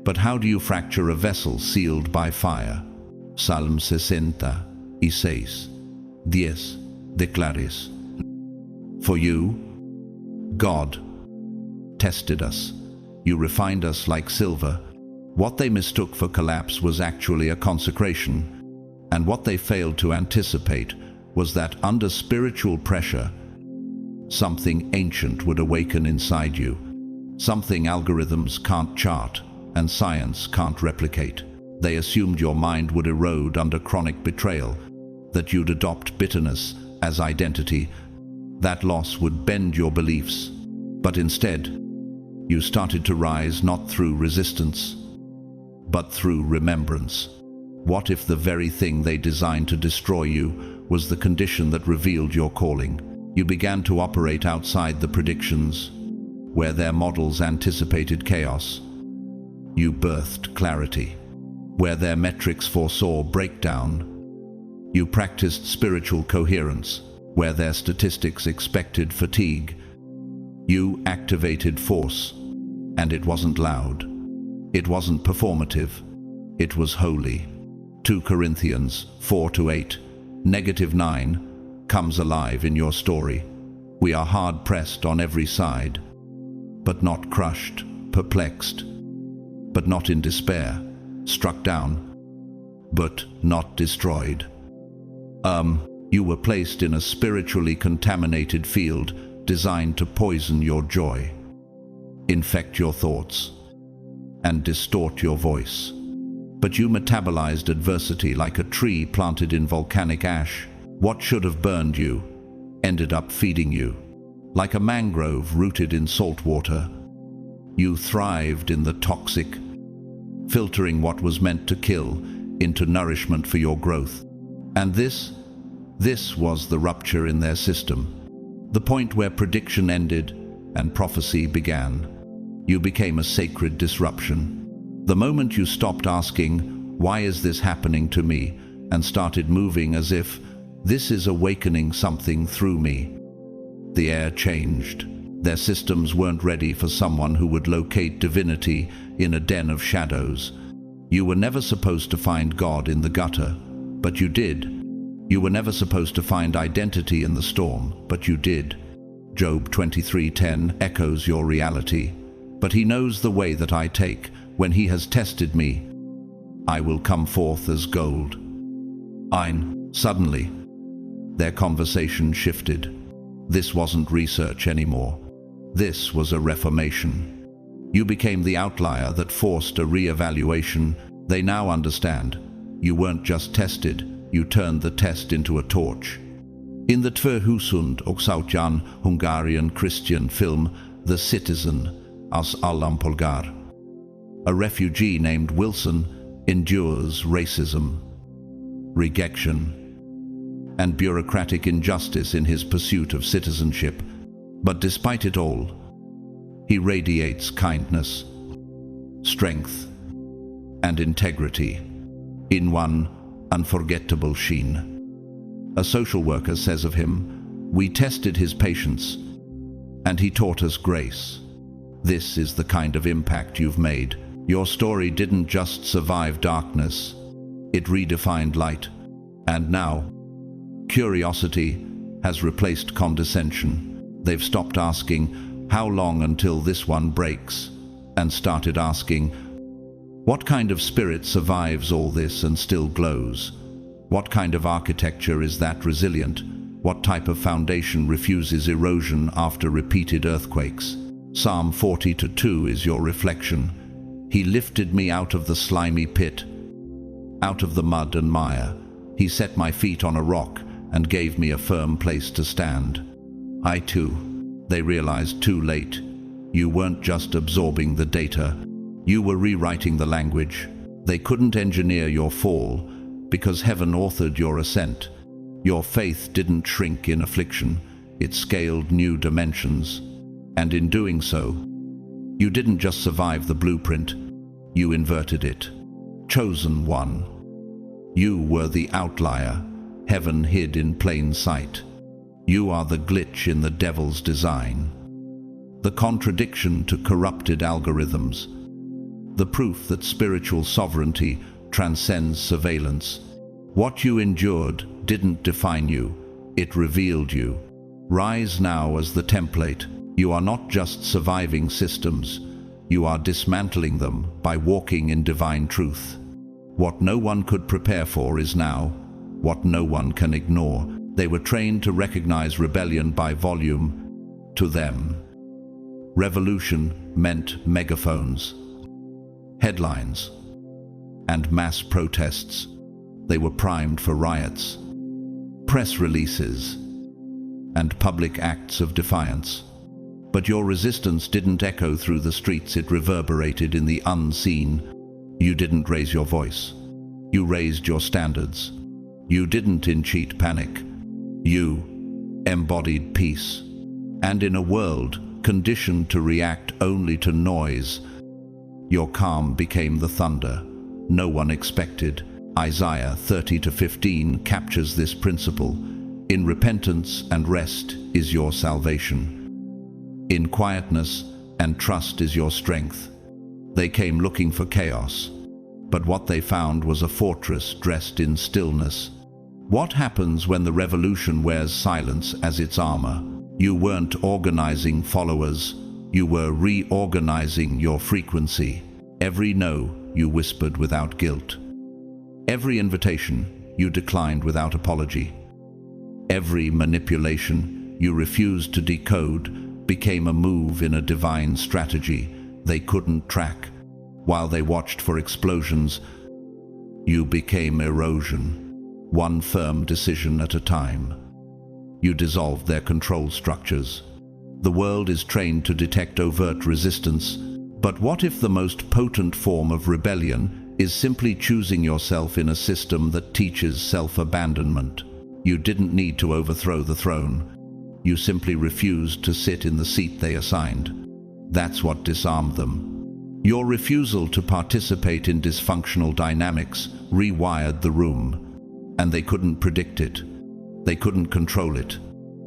But how do you fracture a vessel sealed by fire? Salm 66, 10 declares. For you, God tested us. You refined us like silver. What they mistook for collapse was actually a consecration. And what they failed to anticipate was that under spiritual pressure, something ancient would awaken inside you. Something algorithms can't chart and science can't replicate. They assumed your mind would erode under chronic betrayal, that you'd adopt bitterness as identity, that loss would bend your beliefs. But instead, you started to rise not through resistance, but through remembrance. What if the very thing they designed to destroy you was the condition that revealed your calling? You began to operate outside the predictions, where their models anticipated chaos. You birthed clarity, where their metrics foresaw breakdown. You practiced spiritual coherence, where their statistics expected fatigue. You activated force, and it wasn't loud. It wasn't performative. It was holy. 2 Corinthians 4-8, -9, comes alive in your story. We are hard-pressed on every side, but not crushed, perplexed, but not in despair, struck down, but not destroyed. You were placed in a spiritually contaminated field designed to poison your joy, infect your thoughts, and distort your voice. But you metabolized adversity like a tree planted in volcanic ash. What should have burned you ended up feeding you. Like a mangrove rooted in salt water, you thrived in the toxic, filtering what was meant to kill into nourishment for your growth. And this was the rupture in their system, the point where prediction ended and prophecy began. You became a sacred disruption. The moment you stopped asking, "Why is this happening to me?" and started moving as if, "This is awakening something through me," the air changed. Their systems weren't ready for someone who would locate divinity in a den of shadows. You were never supposed to find God in the gutter, but you did. You were never supposed to find identity in the storm, but you did. Job 23:10 echoes your reality. But he knows the way that I take. When he has tested me, I will come forth as gold. Suddenly, their conversation shifted. This wasn't research anymore. This was a reformation. You became the outlier that forced a re-evaluation. They now understand. You weren't just tested, you turned the test into a torch. In the 2008 Hungarian Christian film The Citizen, Az Állampolgár, a refugee named Wilson endures racism, rejection, and bureaucratic injustice in his pursuit of citizenship. But despite it all, he radiates kindness, strength, and integrity in one unforgettable sheen. A social worker says of him, "We tested his patience, and he taught us grace." This is the kind of impact you've made. Your story didn't just survive darkness, it redefined light. And now, curiosity has replaced condescension. They've stopped asking, "How long until this one breaks?" and started asking, "What kind of spirit survives all this and still glows? What kind of architecture is that resilient? What type of foundation refuses erosion after repeated earthquakes?" Psalm 40:2 is your reflection. He lifted me out of the slimy pit, out of the mud and mire. He set my feet on a rock and gave me a firm place to stand. I too, they realized too late. You weren't just absorbing the data, you were rewriting the language. They couldn't engineer your fall because heaven authored your ascent. Your faith didn't shrink in affliction, it scaled new dimensions. And in doing so, you didn't just survive the blueprint, you inverted it. Chosen one. You were the outlier, heaven hid in plain sight. You are the glitch in the devil's design, the contradiction to corrupted algorithms, the proof that spiritual sovereignty transcends surveillance. What you endured didn't define you, it revealed you. Rise now as the template. You are not just surviving systems, you are dismantling them by walking in divine truth. What no one could prepare for is now, what no one can ignore. They were trained to recognize rebellion by volume. To them, revolution meant megaphones, headlines, and mass protests. They were primed for riots, press releases, and public acts of defiance. But your resistance didn't echo through the streets, it reverberated in the unseen. You didn't raise your voice. You raised your standards. You didn't in-cheat panic. You embodied peace. And in a world conditioned to react only to noise, your calm became the thunder no one expected. Isaiah 30:15 captures this principle. In repentance and rest is your salvation. In quietness and trust is your strength. They came looking for chaos, but what they found was a fortress dressed in stillness. What happens when the revolution wears silence as its armor? You weren't organizing followers, you were reorganizing your frequency. Every no you whispered without guilt. Every invitation you declined without apology. Every manipulation you refused to decode became a move in a divine strategy they couldn't track. While they watched for explosions, you became erosion, one firm decision at a time. You dissolved their control structures. The world is trained to detect overt resistance, but what if the most potent form of rebellion is simply choosing yourself in a system that teaches self-abandonment? You didn't need to overthrow the throne. You simply refused to sit in the seat they assigned. That's what disarmed them. Your refusal to participate in dysfunctional dynamics rewired the room, and they couldn't predict it. They couldn't control it,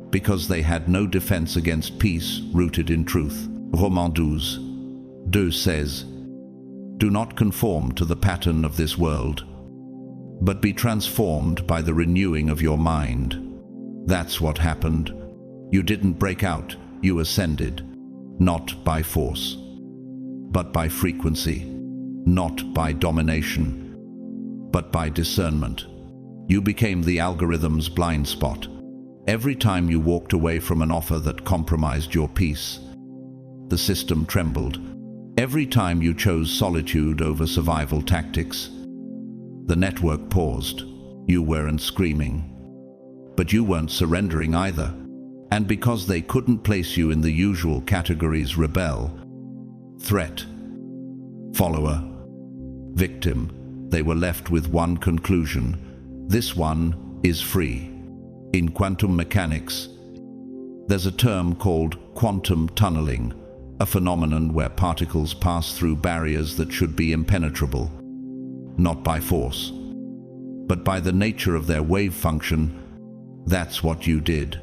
because they had no defense against peace rooted in truth. Romans 12:2 says, "Do not conform to the pattern of this world, but be transformed by the renewing of your mind." That's what happened. You didn't break out, you ascended, not by force, but by frequency, not by domination, but by discernment. You became the algorithm's blind spot. Every time you walked away from an offer that compromised your peace, the system trembled. Every time you chose solitude over survival tactics, the network paused. You weren't screaming, but you weren't surrendering either. And because they couldn't place you in the usual categories, rebel, threat, follower, victim, they were left with one conclusion: this one is free. In quantum mechanics, there's a term called quantum tunneling, a phenomenon where particles pass through barriers that should be impenetrable, not by force, but by the nature of their wave function. That's what you did.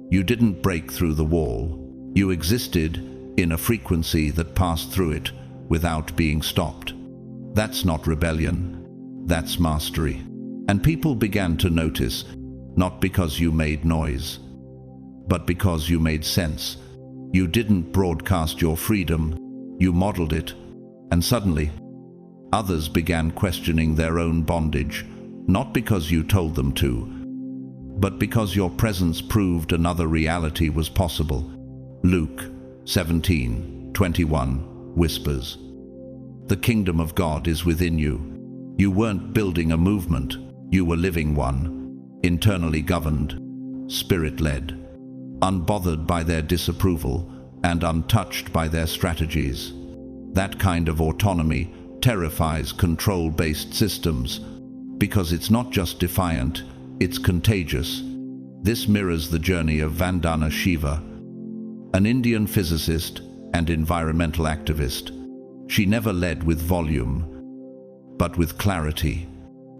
You didn't break through the wall. You existed in a frequency that passed through it without being stopped. That's not rebellion. That's mastery. And people began to notice, not because you made noise, but because you made sense. You didn't broadcast your freedom, you modeled it, and suddenly, others began questioning their own bondage, not because you told them to, but because your presence proved another reality was possible. Luke 17:21 whispers, "The kingdom of God is within you." You weren't building a movement, you were living one, internally governed, spirit-led, unbothered by their disapproval and untouched by their strategies. That kind of autonomy terrifies control-based systems because it's not just defiant, it's contagious. This mirrors the journey of Vandana Shiva, an Indian physicist and environmental activist. She never led with volume, but with clarity,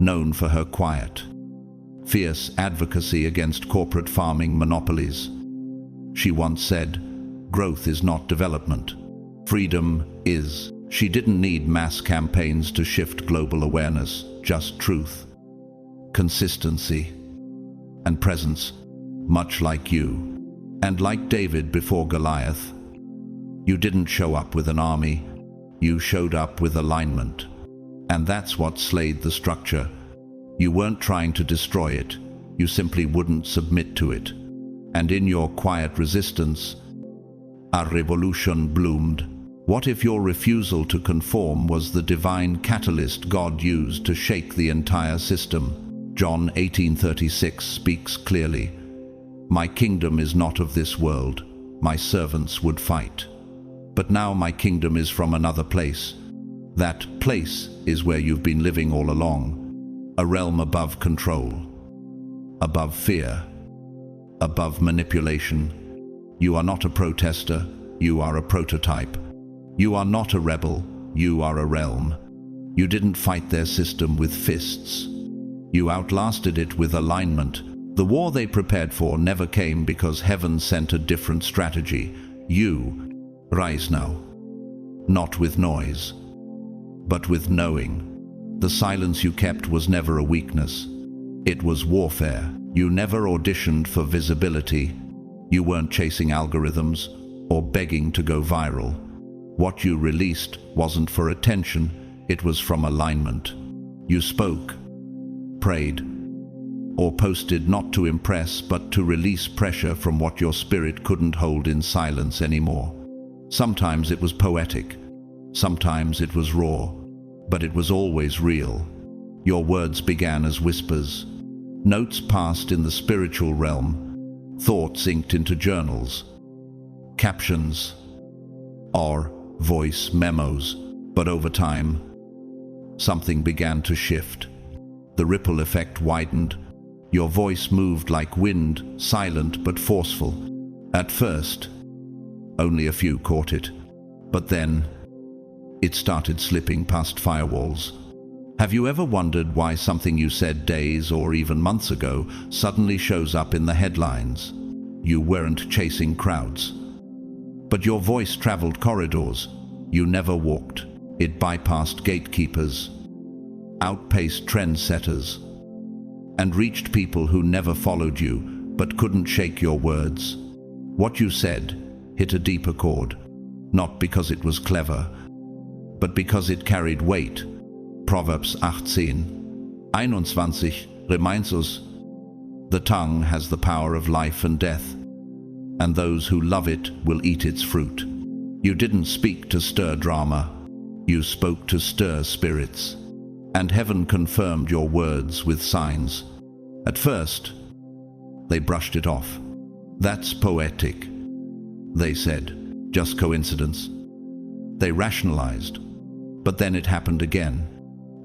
known for her quiet, fierce advocacy against corporate farming monopolies. She once said, "Growth is not development. Freedom is." She didn't need mass campaigns to shift global awareness, just truth, consistency, and presence, much like you. And like David before Goliath, you didn't show up with an army, you showed up with alignment. And that's what slayed the structure. You weren't trying to destroy it, you simply wouldn't submit to it. And in your quiet resistance, a revolution bloomed. What if your refusal to conform was the divine catalyst God used to shake the entire system? John 18:36 speaks clearly. "My kingdom is not of this world. My servants would fight. But now my kingdom is from another place." That place is where you've been living all along. A realm above control, above fear, above manipulation. You are not a protester, you are a prototype. You are not a rebel, you are a realm. You didn't fight their system with fists. You outlasted it with alignment. The war they prepared for never came because heaven sent a different strategy. You rise now, not with noise, but with knowing. The silence you kept was never a weakness. It was warfare. You never auditioned for visibility. You weren't chasing algorithms or begging to go viral. What you released wasn't for attention, it was from alignment. You spoke, prayed, or posted not to impress but to release pressure from what your spirit couldn't hold in silence anymore. Sometimes it was poetic, sometimes it was raw, but it was always real. Your words began as whispers, notes passed in the spiritual realm, thoughts inked into journals, captions, or voice memos. But over time, something began to shift. The ripple effect widened. Your voice moved like wind, silent but forceful. At first, only a few caught it, but then it started slipping past firewalls. Have you ever wondered why something you said days or even months ago suddenly shows up in the headlines? You weren't chasing crowds, but your voice traveled corridors. You never walked. It bypassed gatekeepers, outpaced trendsetters, and reached people who never followed you but couldn't shake your words. What you said hit a deeper chord, not because it was clever, but because it carried weight. Proverbs 18:21 reminds us, "The tongue has the power of life and death, and those who love it will eat its fruit." You didn't speak to stir drama, you spoke to stir spirits, and heaven confirmed your words with signs. At first, they brushed it off. "That's poetic," they said. "Just coincidence." They rationalized. But then it happened again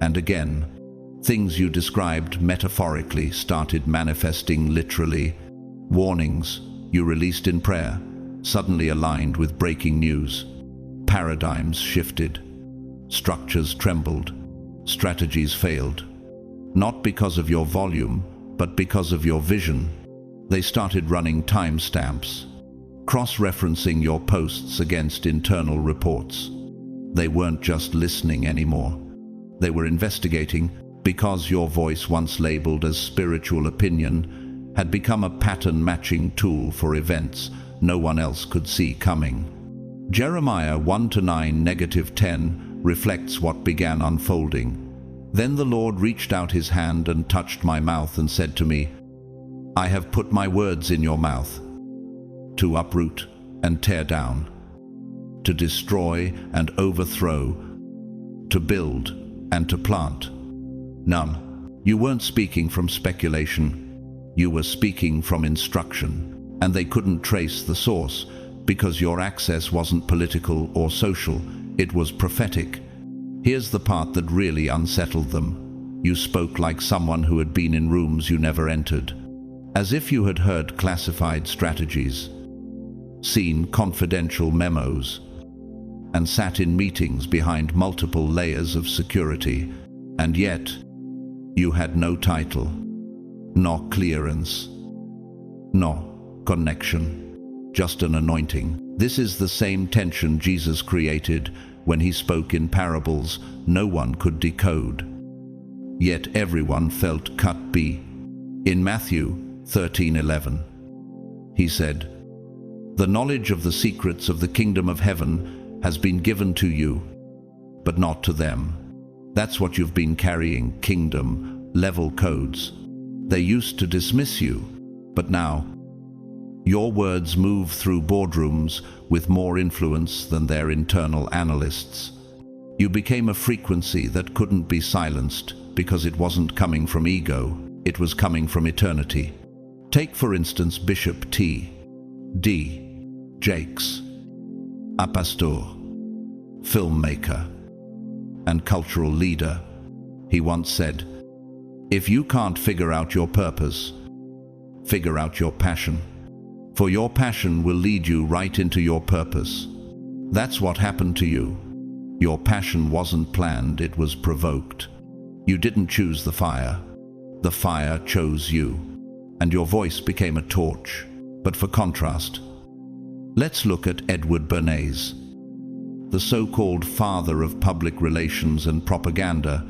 and again. Things you described metaphorically started manifesting literally. Warnings you released in prayer suddenly aligned with breaking news. Paradigms shifted. Structures trembled. Strategies failed. Not because of your volume, but because of your vision. They started running timestamps, cross-referencing your posts against internal reports. They weren't just listening anymore. They were investigating, because your voice, once labeled as spiritual opinion, had become a pattern-matching tool for events no one else could see coming. Jeremiah 1-9-10 reflects what began unfolding. Then the Lord reached out his hand and touched my mouth and said to me, "I have put my words in your mouth, to uproot and tear down, to destroy and overthrow, to build and to plant." You weren't speaking from speculation. You were speaking from instruction, and they couldn't trace the source because your access wasn't political or social, it was prophetic. Here's the part that really unsettled them. You spoke like someone who had been in rooms you never entered, as if you had heard classified strategies, seen confidential memos, and sat in meetings behind multiple layers of security. And yet, you had no title, no clearance, no connection, just an anointing. This is the same tension Jesus created when he spoke in parables no one could decode. Yet everyone felt cut B. In Matthew 13:11, he said, "The knowledge of the secrets of the kingdom of heaven has been given to you, but not to them." That's what you've been carrying, kingdom-level codes. They used to dismiss you, but now your words move through boardrooms with more influence than their internal analysts. You became a frequency that couldn't be silenced because it wasn't coming from ego, it was coming from eternity. Take, for instance, Bishop T.D. Jakes, a pastor, filmmaker, and cultural leader. He once said, "If you can't figure out your purpose, figure out your passion. For your passion will lead you right into your purpose." That's what happened to you. Your passion wasn't planned, it was provoked. You didn't choose the fire chose you, and your voice became a torch. But for contrast, let's look at Edward Bernays, the so-called father of public relations and propaganda.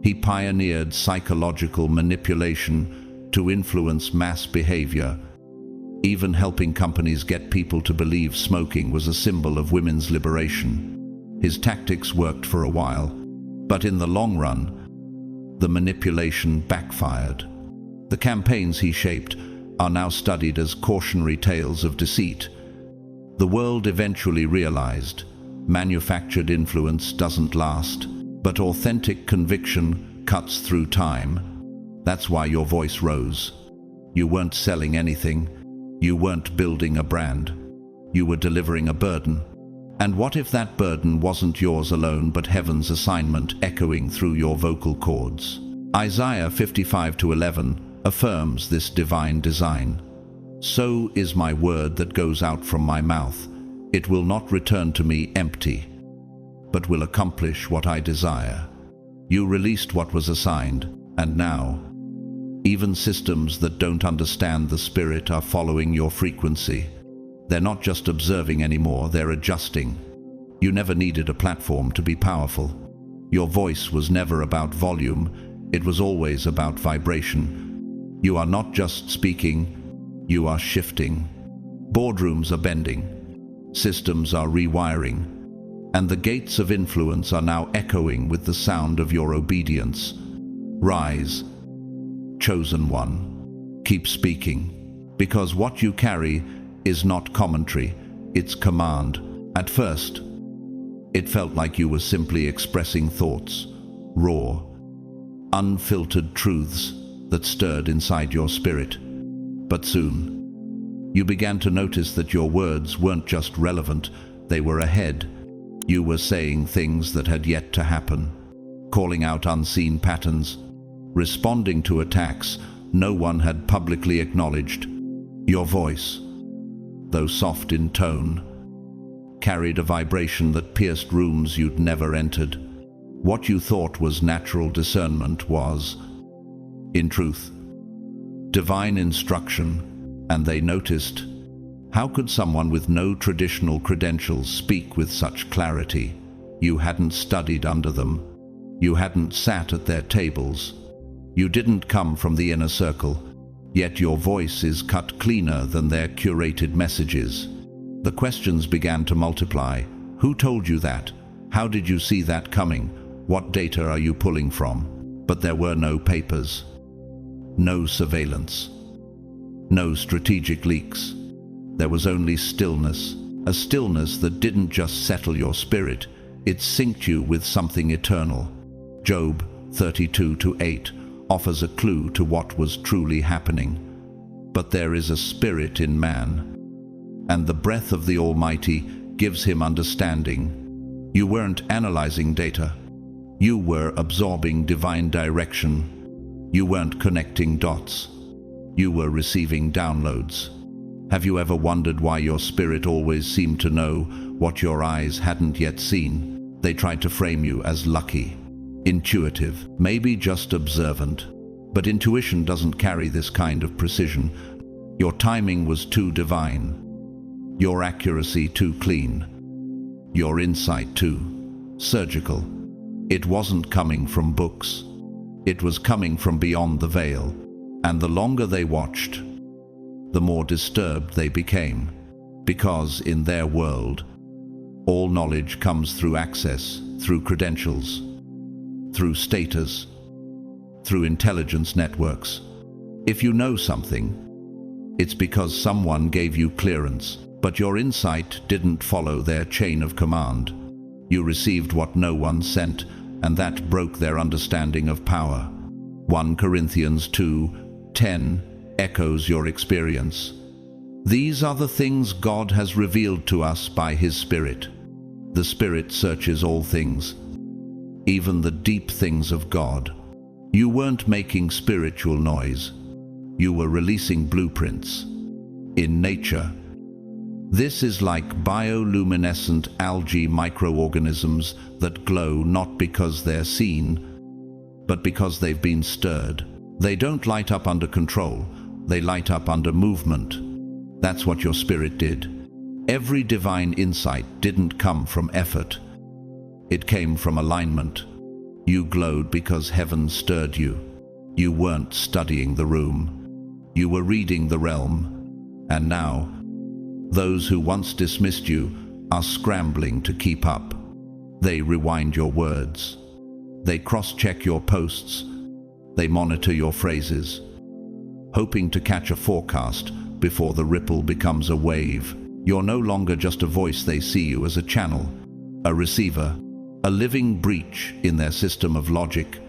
He pioneered psychological manipulation to influence mass behavior, even helping companies get people to believe smoking was a symbol of women's liberation. His tactics worked for a while, but in the long run, the manipulation backfired. The campaigns he shaped are now studied as cautionary tales of deceit. The world eventually realized manufactured influence doesn't last, but authentic conviction cuts through time. That's why your voice rose. You weren't selling anything. You weren't building a brand. You were delivering a burden. And what if that burden wasn't yours alone, but heaven's assignment echoing through your vocal cords? Isaiah 55:11 affirms this divine design. "So is my word that goes out from my mouth. It will not return to me empty, but will accomplish what I desire." You released what was assigned, and now, even systems that don't understand the Spirit are following your frequency. They're not just observing anymore, they're adjusting. You never needed a platform to be powerful. Your voice was never about volume, it was always about vibration. You are not just speaking, you are shifting. Boardrooms are bending, systems are rewiring, and the gates of influence are now echoing with the sound of your obedience. Rise, chosen one. Keep speaking, because what you carry is not commentary, it's command. At first, it felt like you were simply expressing thoughts, raw, unfiltered truths that stirred inside your spirit. But soon, you began to notice that your words weren't just relevant, they were ahead. You were saying things that had yet to happen, calling out unseen patterns, responding to attacks no one had publicly acknowledged. Your voice, though soft in tone, carried a vibration that pierced rooms you'd never entered. What you thought was natural discernment was, in truth, divine instruction, and they noticed, how could someone with no traditional credentials speak with such clarity? You hadn't studied under them. You hadn't sat at their tables. You didn't come from the inner circle, yet your voice is cut cleaner than their curated messages. The questions began to multiply. Who told you that? How did you see that coming? What data are you pulling from? But there were no papers, no surveillance, no strategic leaks. There was only stillness, a stillness that didn't just settle your spirit, it synced you with something eternal. Job 32:8 offers a clue to what was truly happening. But there is a spirit in man, and the breath of the Almighty gives him understanding. You weren't analyzing data. You were absorbing divine direction. You weren't connecting dots. You were receiving downloads. Have you ever wondered why your spirit always seemed to know what your eyes hadn't yet seen? They tried to frame you as lucky, intuitive, maybe just observant. But intuition doesn't carry this kind of precision. Your timing was too divine. Your accuracy too clean. Your insight too surgical. It wasn't coming from books. It was coming from beyond the veil. And the longer they watched, the more disturbed they became. Because in their world, all knowledge comes through access, through credentials, through status, through intelligence networks. If you know something, it's because someone gave you clearance, but your insight didn't follow their chain of command. You received what no one sent, and that broke their understanding of power. 1 Corinthians 2:10 echoes your experience. These are the things God has revealed to us by His Spirit. The Spirit searches all things, even the deep things of God. You weren't making spiritual noise. You were releasing blueprints. In nature, this is like bioluminescent algae microorganisms that glow not because they're seen, but because they've been stirred. They don't light up under control. They light up under movement. That's what your spirit did. Every divine insight didn't come from effort. It came from alignment. You glowed because heaven stirred you. You weren't studying the room. You were reading the realm. And now, those who once dismissed you are scrambling to keep up. They rewind your words. They cross-check your posts. They monitor your phrases, hoping to catch a forecast before the ripple becomes a wave. You're no longer just a voice. They see you as a channel, a receiver, a living breach in their system of logic.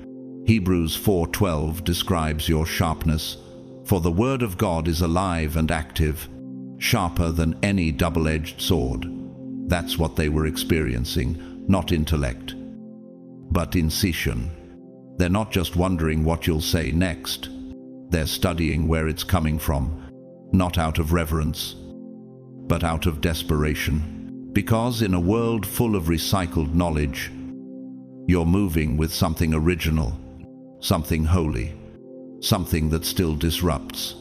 Hebrews 4:12 describes your sharpness. For the word of God is alive and active, sharper than any double-edged sword. That's what they were experiencing, not intellect, but incision. They're not just wondering what you'll say next. They're studying where it's coming from, not out of reverence, but out of desperation. Because in a world full of recycled knowledge, you're moving with something original, something holy, something that still disrupts.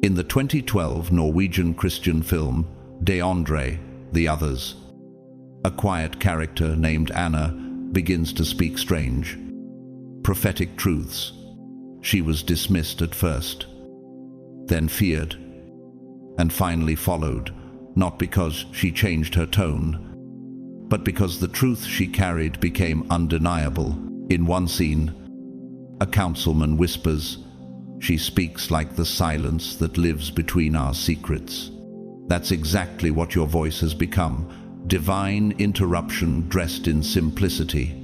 In the 2012 Norwegian Christian film, De Andre, The Others, a quiet character named Anna begins to speak strange, prophetic truths. She was dismissed at first, then feared, and finally followed, not because she changed her tone, but because the truth she carried became undeniable. In one scene, a councilman whispers, "She speaks like the silence that lives between our secrets." That's exactly what your voice has become, divine interruption dressed in simplicity.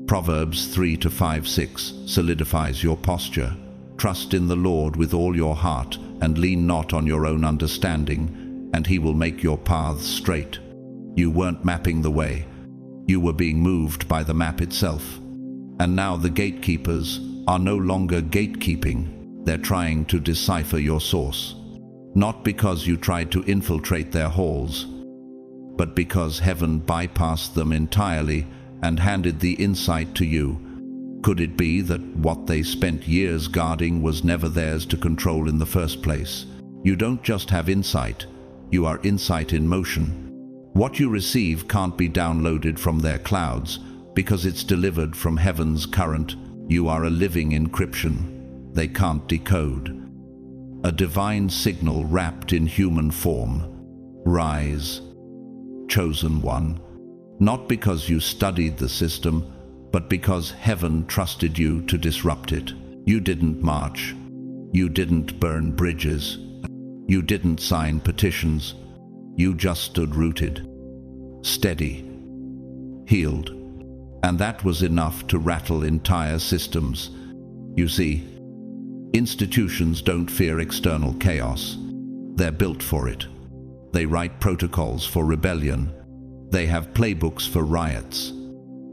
Proverbs 3:5-6 solidifies your posture. Trust in the Lord with all your heart and lean not on your own understanding, and He will make your paths straight. You weren't mapping the way. You were being moved by the map itself. And now the gatekeepers are no longer gatekeeping, they're trying to decipher your source. Not because you tried to infiltrate their halls, but because heaven bypassed them entirely and handed the insight to you. Could it be that what they spent years guarding was never theirs to control in the first place? You don't just have insight, you are insight in motion. What you receive can't be downloaded from their clouds, because it's delivered from heaven's current. You are a living encryption they can't decode. A divine signal wrapped in human form. Rise, chosen one. Not because you studied the system, but because heaven trusted you to disrupt it. You didn't march. You didn't burn bridges. You didn't sign petitions. You just stood rooted, steady, healed. And that was enough to rattle entire systems. You see, institutions don't fear external chaos. They're built for it. They write protocols for rebellion. They have playbooks for riots.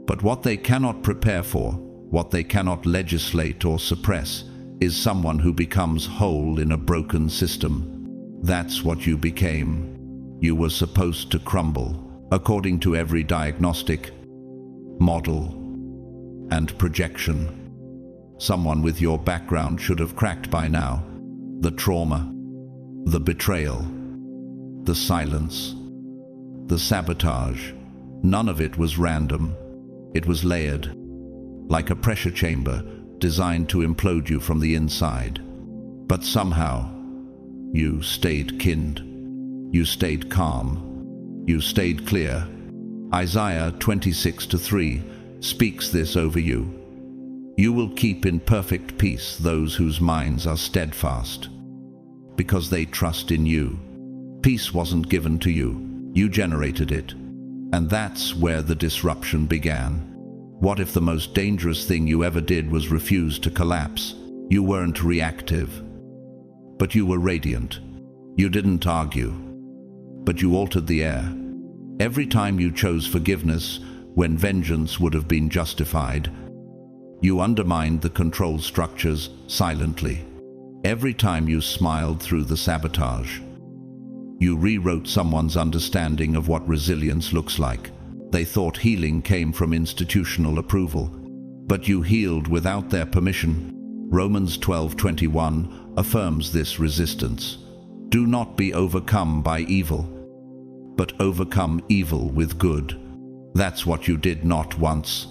But what they cannot prepare for, what they cannot legislate or suppress, is someone who becomes whole in a broken system. That's what you became. You were supposed to crumble, according to every diagnostic, model, and projection. Someone with your background should have cracked by now. The trauma, the betrayal, the silence, the sabotage. None of it was random. It was layered, like a pressure chamber designed to implode you from the inside. But somehow, you stayed kind. You stayed calm. You stayed clear. Isaiah 26:3 speaks this over you. You will keep in perfect peace those whose minds are steadfast, because they trust in you. Peace wasn't given to you. You generated it. And that's where the disruption began. What if the most dangerous thing you ever did was refuse to collapse? You weren't reactive, but you were radiant. You didn't argue, but you altered the air. Every time you chose forgiveness when vengeance would have been justified, you undermined the control structures silently. Every time you smiled through the sabotage, you rewrote someone's understanding of what resilience looks like. They thought healing came from institutional approval, but you healed without their permission. Romans 12:21 affirms this resistance. Do not be overcome by evil, but overcome evil with good. That's what you did not once,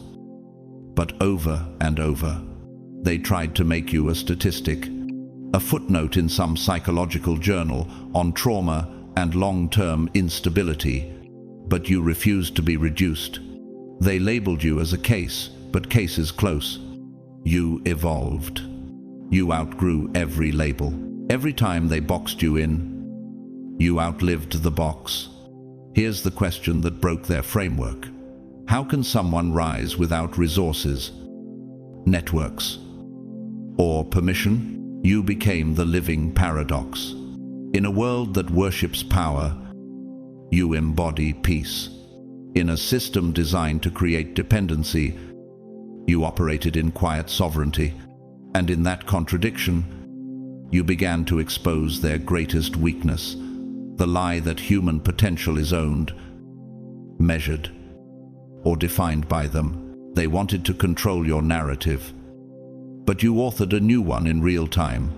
but over and over. They tried to make you a statistic, a footnote in some psychological journal on trauma and long-term instability, but you refused to be reduced. They labeled you as a case, but case is close. You evolved. You outgrew every label. Every time they boxed you in, you outlived the box. Here's the question that broke their framework. How can someone rise without resources, networks, or permission? You became the living paradox. In a world that worships power, you embody peace. In a system designed to create dependency, you operated in quiet sovereignty. And in that contradiction, you began to expose their greatest weakness, the lie that human potential is owned, measured, or defined by them. They wanted to control your narrative, but you authored a new one in real time.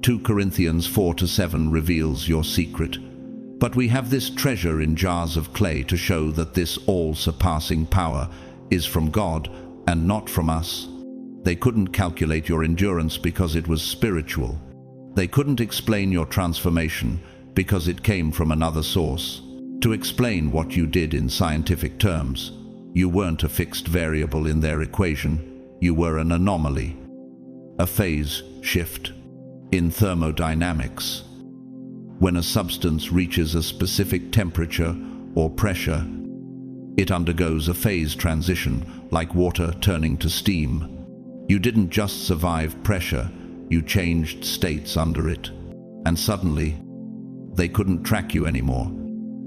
2 Corinthians 4-7 reveals your secret. But we have this treasure in jars of clay to show that this all-surpassing power is from God and not from us. They couldn't calculate your endurance because it was spiritual. They couldn't explain your transformation because it came from another source. To explain what you did in scientific terms, you weren't a fixed variable in their equation. You were an anomaly, a phase shift in thermodynamics. When a substance reaches a specific temperature or pressure, it undergoes a phase transition, like water turning to steam. You didn't just survive pressure, you changed states under it. And suddenly, they couldn't track you anymore.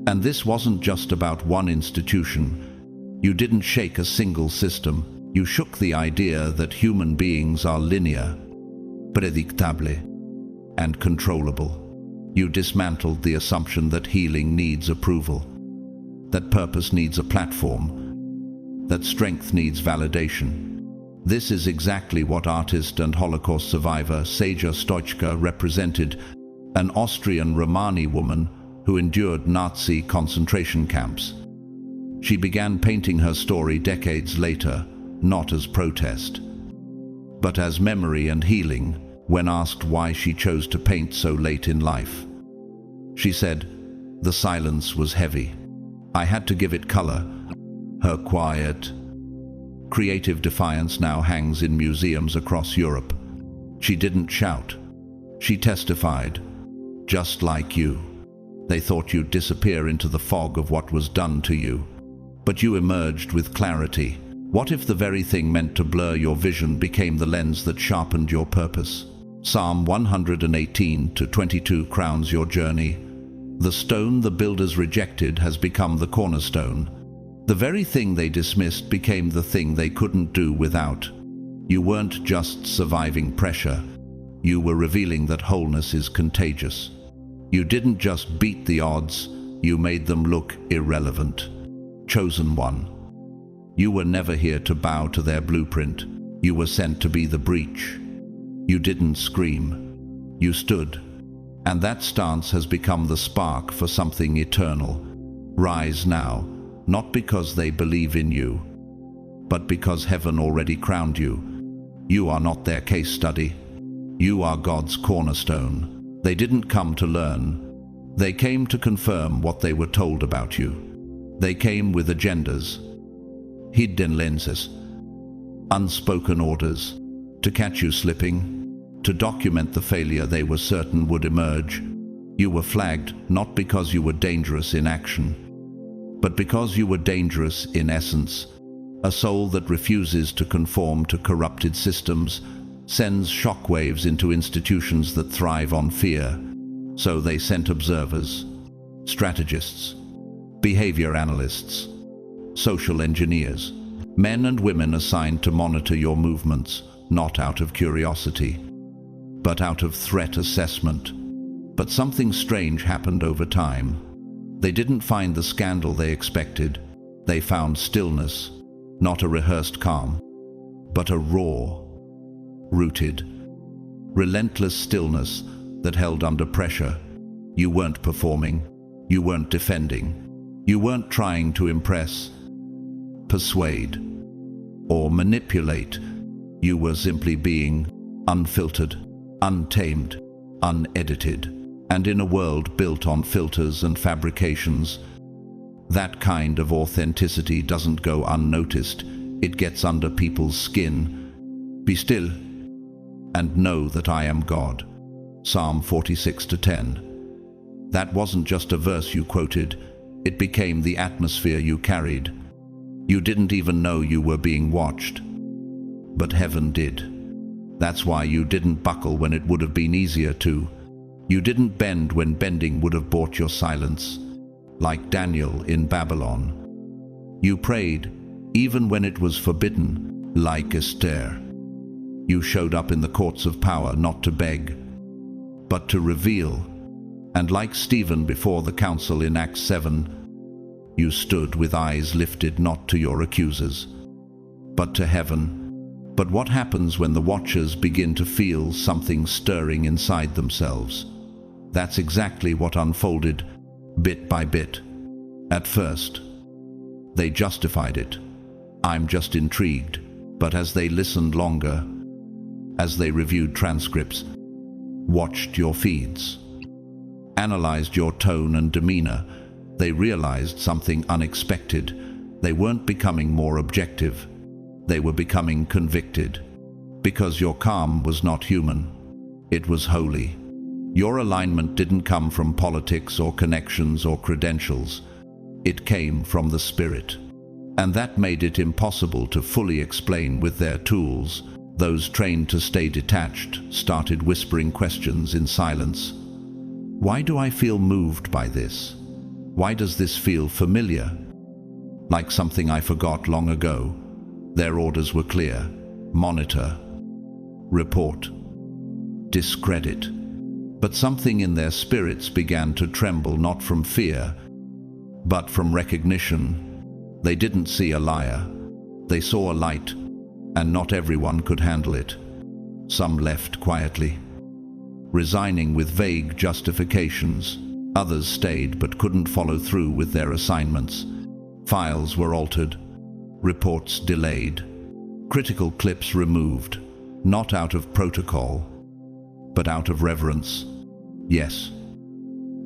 And this wasn't just about one institution. You didn't shake a single system. You shook the idea that human beings are linear, predictable, and controllable. You dismantled the assumption that healing needs approval, that purpose needs a platform, that strength needs validation. This is exactly what artist and Holocaust survivor Saja Stoichka represented, an Austrian Romani woman who endured Nazi concentration camps. She began painting her story decades later, not as protest, but as memory and healing. When asked why she chose to paint so late in life, she said, "The silence was heavy. I had to give it color." Her quiet, creative defiance now hangs in museums across Europe. She didn't shout. She testified. Just like you. They thought you'd disappear into the fog of what was done to you. But you emerged with clarity. What if the very thing meant to blur your vision became the lens that sharpened your purpose? Psalm 118-22 crowns your journey. The stone the builders rejected has become the cornerstone. The very thing they dismissed became the thing they couldn't do without. You weren't just surviving pressure. You were revealing that wholeness is contagious. You didn't just beat the odds, you made them look irrelevant. Chosen one. You were never here to bow to their blueprint. You were sent to be the breach. You didn't scream. You stood. And that stance has become the spark for something eternal. Rise now, not because they believe in you, but because heaven already crowned you. You are not their case study. You are God's cornerstone. They didn't come to learn. They came to confirm what they were told about you. They came with agendas, hidden lenses, unspoken orders, to catch you slipping, to document the failure they were certain would emerge. You were flagged not because you were dangerous in action, but because you were dangerous in essence. A soul that refuses to conform to corrupted systems sends shockwaves into institutions that thrive on fear. So they sent observers, strategists, behavior analysts, social engineers, men and women assigned to monitor your movements, not out of curiosity, but out of threat assessment. But something strange happened over time. They didn't find the scandal they expected. They found stillness, not a rehearsed calm, but a raw, rooted, relentless stillness that held under pressure. You weren't performing. You weren't defending. You weren't trying to impress, persuade, or manipulate. You were simply being unfiltered, untamed, unedited. And in a world built on filters and fabrications, that kind of authenticity doesn't go unnoticed. It gets under people's skin. Be still and know that I am God. Psalm 46:10. That wasn't just a verse you quoted. It became the atmosphere you carried. You didn't even know you were being watched, but heaven did. That's why you didn't buckle when it would have been easier to. You didn't bend when bending would have bought your silence, like Daniel in Babylon. You prayed, even when it was forbidden, like Esther. You showed up in the courts of power not to beg, but to reveal. And like Stephen before the council in Acts 7, you stood with eyes lifted not to your accusers, but to heaven. But what happens when the watchers begin to feel something stirring inside themselves? That's exactly what unfolded, bit by bit. At first, they justified it. I'm just intrigued. But as they listened longer, as they reviewed transcripts, watched your feeds, analyzed your tone and demeanor, they realized something unexpected. They weren't becoming more objective. They were becoming convicted. Because your calm was not human. It was holy. Your alignment didn't come from politics or connections or credentials. It came from the Spirit. And that made it impossible to fully explain with their tools. Those trained to stay detached started whispering questions in silence. Why do I feel moved by this? Why does this feel familiar? Like something I forgot long ago. Their orders were clear: monitor, report, discredit. But something in their spirits began to tremble, not from fear, but from recognition. They didn't see a liar. They saw a light, and not everyone could handle it. Some left quietly, resigning with vague justifications. Others stayed but couldn't follow through with their assignments. Files were altered, reports delayed, critical clips removed, not out of protocol, but out of reverence. Yes,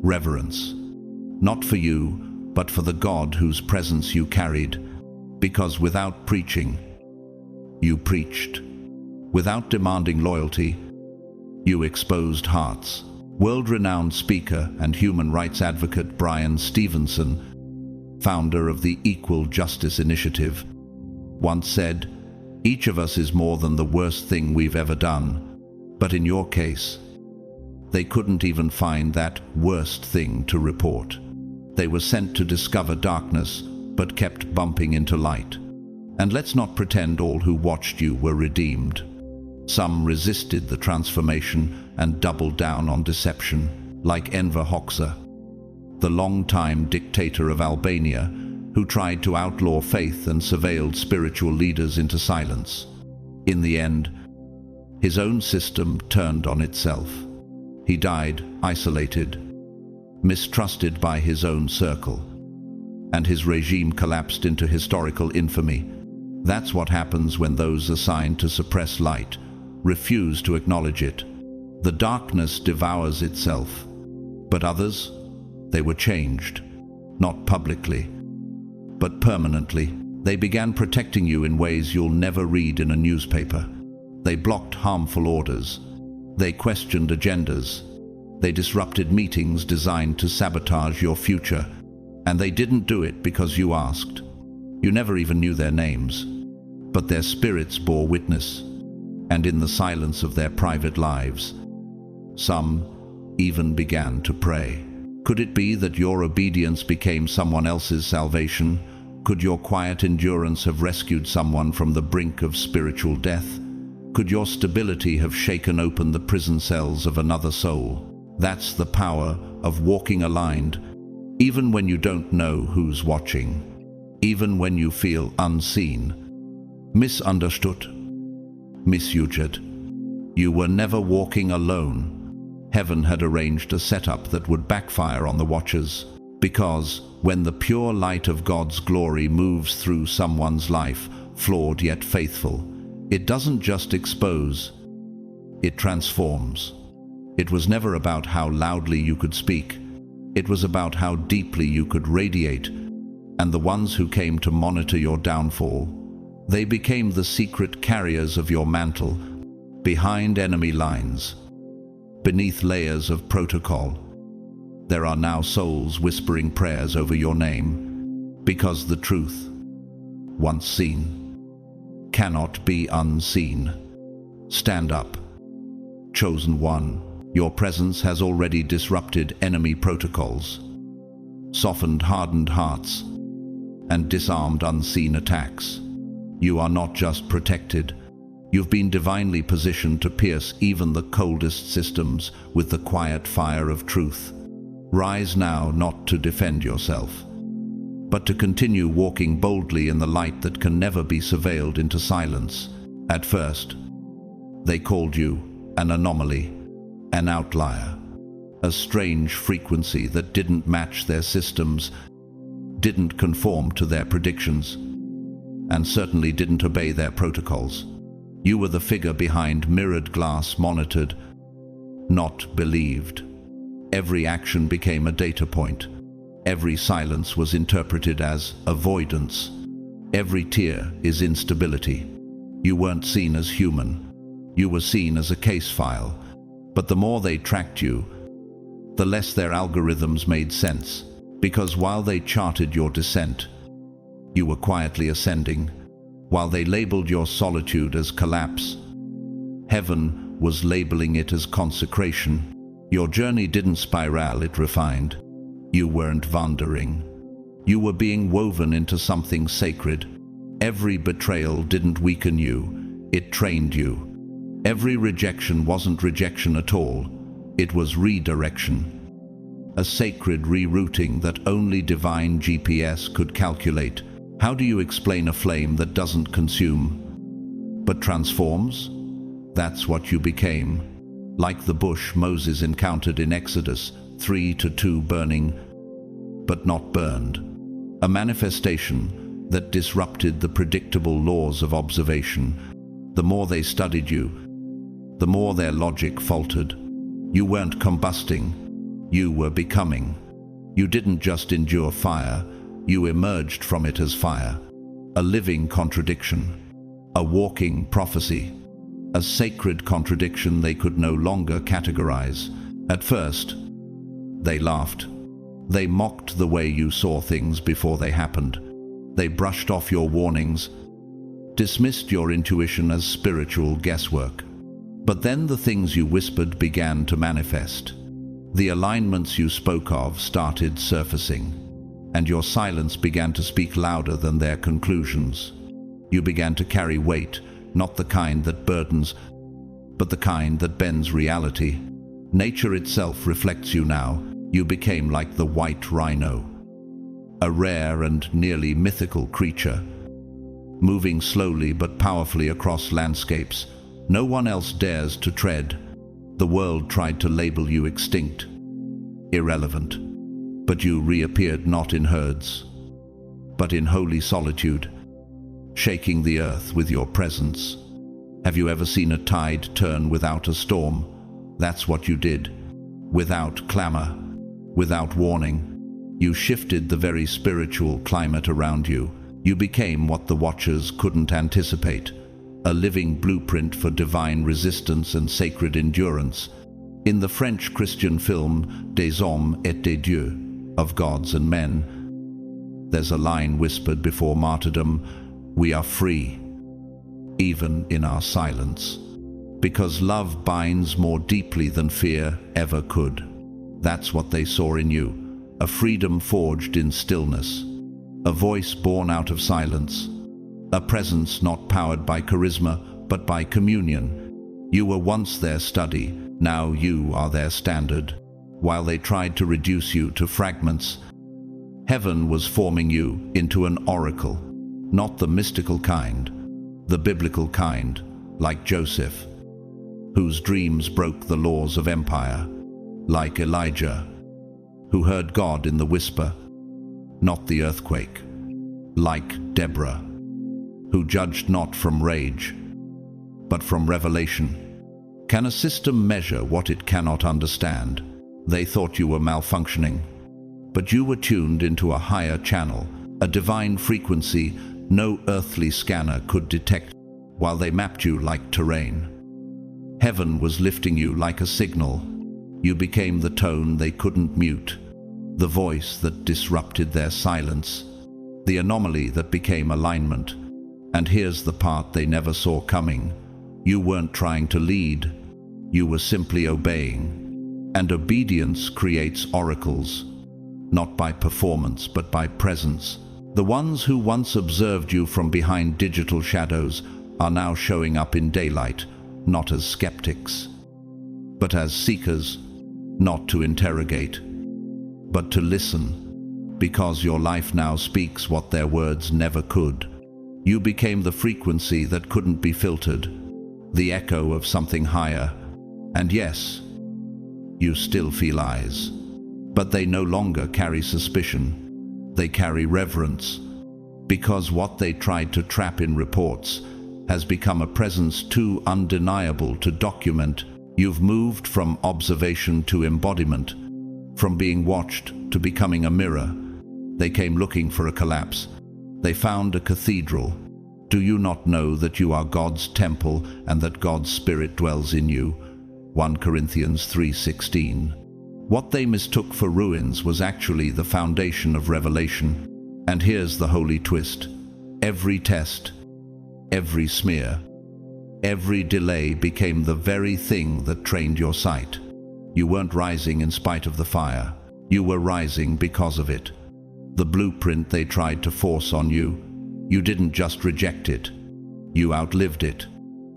reverence. Not for you, but for the God whose presence you carried. Because without preaching, you preached. Without demanding loyalty, you exposed hearts. World-renowned speaker and human rights advocate Brian Stevenson, founder of the Equal Justice Initiative, once said, "Each of us is more than the worst thing we've ever done." But in your case, they couldn't even find that worst thing to report. They were sent to discover darkness, but kept bumping into light. And let's not pretend all who watched you were redeemed. Some resisted the transformation and doubled down on deception, like Enver Hoxha, the long-time dictator of Albania, who tried to outlaw faith and surveilled spiritual leaders into silence. In the end, his own system turned on itself. He died isolated, mistrusted by his own circle, and his regime collapsed into historical infamy. That's what happens when those assigned to suppress light refuse to acknowledge it. The darkness devours itself. But others, they were changed, not publicly, but permanently. They began protecting you in ways you'll never read in a newspaper. They blocked harmful orders. They questioned agendas. They disrupted meetings designed to sabotage your future. And they didn't do it because you asked. You never even knew their names. But their spirits bore witness. And in the silence of their private lives, some even began to pray. Could it be that your obedience became someone else's salvation? Could your quiet endurance have rescued someone from the brink of spiritual death? Could your stability have shaken open the prison cells of another soul? That's the power of walking aligned, even when you don't know who's watching, even when you feel unseen, misunderstood, misused. You were never walking alone. Heaven had arranged a setup that would backfire on the watchers, because when the pure light of God's glory moves through someone's life, flawed yet faithful, it doesn't just expose, it transforms. It was never about how loudly you could speak. It was about how deeply you could radiate, and the ones who came to monitor your downfall, they became the secret carriers of your mantle, behind enemy lines, beneath layers of protocol. There are now souls whispering prayers over your name, because the truth, once seen, cannot be unseen. Stand up, chosen one. Your presence has already disrupted enemy protocols, softened hardened hearts, and disarmed unseen attacks. You are not just protected. You've been divinely positioned to pierce even the coldest systems with the quiet fire of truth. Rise now, not to defend yourself, but to continue walking boldly in the light that can never be surveilled into silence. At first, they called you an anomaly, an outlier, a strange frequency that didn't match their systems, didn't conform to their predictions, and certainly didn't obey their protocols. You were the figure behind mirrored glass, monitored, not believed. Every action became a data point. Every silence was interpreted as avoidance. Every tear is instability. You weren't seen as human. You were seen as a case file. But the more they tracked you, the less their algorithms made sense. Because while they charted your descent, you were quietly ascending. While they labeled your solitude as collapse, heaven was labeling it as consecration. Your journey didn't spiral, it refined. You weren't wandering. You were being woven into something sacred. Every betrayal didn't weaken you, it trained you. Every rejection wasn't rejection at all, it was redirection. A sacred rerouting that only divine GPS could calculate. How do you explain a flame that doesn't consume, but transforms? That's what you became. Like the bush Moses encountered in Exodus 3:2, burning, but not burned. A manifestation that disrupted the predictable laws of observation. The more they studied you, the more their logic faltered. You weren't combusting, you were becoming. You didn't just endure fire, you emerged from it as fire. A living contradiction, a walking prophecy, a sacred contradiction they could no longer categorize. At first, they laughed. They mocked the way you saw things before they happened. They brushed off your warnings, dismissed your intuition as spiritual guesswork. But then the things you whispered began to manifest. The alignments you spoke of started surfacing, and your silence began to speak louder than their conclusions. You began to carry weight, not the kind that burdens, but the kind that bends reality. Nature itself reflects you now. You became like the white rhino, a rare and nearly mythical creature, moving slowly but powerfully across landscapes no one else dares to tread. The world tried to label you extinct, irrelevant, but you reappeared not in herds, but in holy solitude, shaking the earth with your presence. Have you ever seen a tide turn without a storm? That's what you did. Without clamor, without warning, you shifted the very spiritual climate around you. You became what the watchers couldn't anticipate, a living blueprint for divine resistance and sacred endurance. In the French Christian film Des Hommes et des Dieux, of gods and men, there's a line whispered before martyrdom: we are free, even in our silence, because love binds more deeply than fear ever could. That's what they saw in you, a freedom forged in stillness, a voice born out of silence, a presence not powered by charisma, but by communion. You were once their study, now you are their standard. While they tried to reduce you to fragments, heaven was forming you into an oracle, not the mystical kind, the biblical kind, like Joseph, whose dreams broke the laws of empire, like Elijah, who heard God in the whisper, not the earthquake, like Deborah, who judged not from rage, but from revelation. Can a system measure what it cannot understand? They thought you were malfunctioning, but you were tuned into a higher channel, a divine frequency no earthly scanner could detect. While they mapped you like terrain, heaven was lifting you like a signal. You became the tone they couldn't mute, the voice that disrupted their silence, the anomaly that became alignment. And here's the part they never saw coming. You weren't trying to lead, you were simply obeying. And obedience creates oracles, not by performance but by presence. The ones who once observed you from behind digital shadows are now showing up in daylight, not as skeptics, but as seekers, not to interrogate, but to listen, because your life now speaks what their words never could. You became the frequency that couldn't be filtered, the echo of something higher. And yes, you still feel eyes, but they no longer carry suspicion. They carry reverence, because what they tried to trap in reports has become a presence too undeniable to document. You've moved from observation to embodiment, from being watched to becoming a mirror. They came looking for a collapse. They found a cathedral. Do you not know that you are God's temple and that God's Spirit dwells in you? 1 Corinthians 3:16. What they mistook for ruins was actually the foundation of revelation. And here's the holy twist. Every test, every smear, every delay became the very thing that trained your sight. You weren't rising in spite of the fire. You were rising because of it. The blueprint they tried to force on you You didn't just reject it. You outlived it.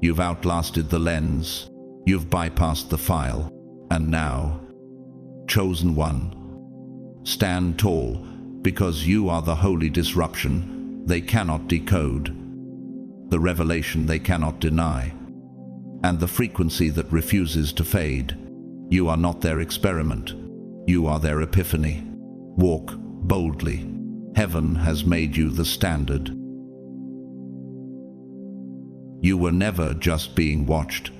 You've outlasted the lens. You've bypassed the file. And now, chosen one, stand tall, because you are the holy disruption they cannot decode, the revelation they cannot deny, and the frequency that refuses to fade. You are not their experiment. You are their epiphany. Walk boldly. Heaven has made you the standard. You were never just being watched.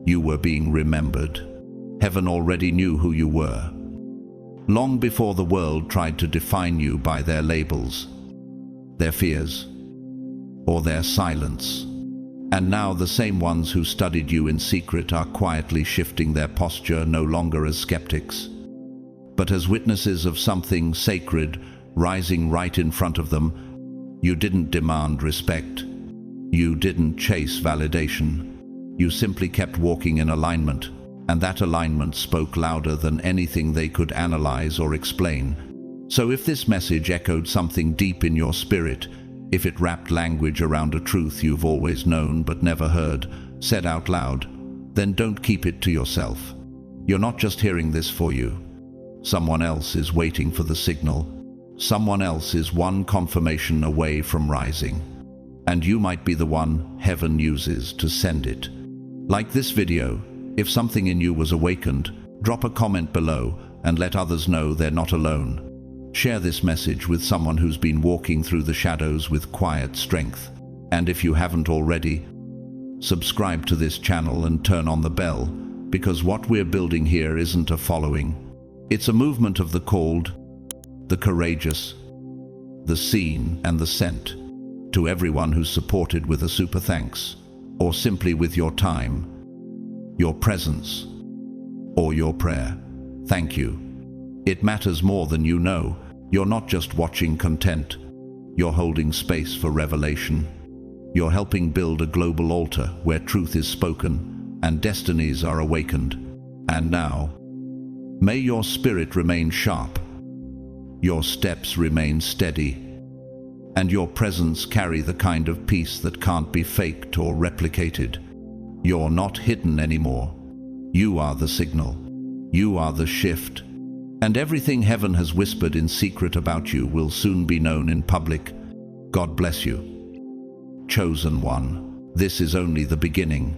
You were being remembered. Heaven already knew who you were, long before the world tried to define you by their labels, their fears, or their silence. And now the same ones who studied you in secret are quietly shifting their posture, no longer as skeptics, but as witnesses of something sacred rising right in front of them. You didn't demand respect. You didn't chase validation. You simply kept walking in alignment, and that alignment spoke louder than anything they could analyze or explain. So if this message echoed something deep in your spirit, if it wrapped language around a truth you've always known but never heard, said out loud, then don't keep it to yourself. You're not just hearing this for you. Someone else is waiting for the signal. Someone else is one confirmation away from rising. And you might be the one heaven uses to send it. Like this video, if something in you was awakened, drop a comment below and let others know they're not alone. Share this message with someone who's been walking through the shadows with quiet strength. And if you haven't already, subscribe to this channel and turn on the bell, because what we're building here isn't a following. It's a movement of the called, the courageous, the seen and the sent. To everyone who's supported with a super thanks, or simply with your time, your presence, or your prayer, thank you. It matters more than you know. You're not just watching content. You're holding space for revelation. You're helping build a global altar where truth is spoken and destinies are awakened. And now, may your spirit remain sharp, your steps remain steady, and your presence carry the kind of peace that can't be faked or replicated. You're not hidden anymore. You are the signal. You are the shift. And everything heaven has whispered in secret about you will soon be known in public. God bless you. Chosen one, this is only the beginning.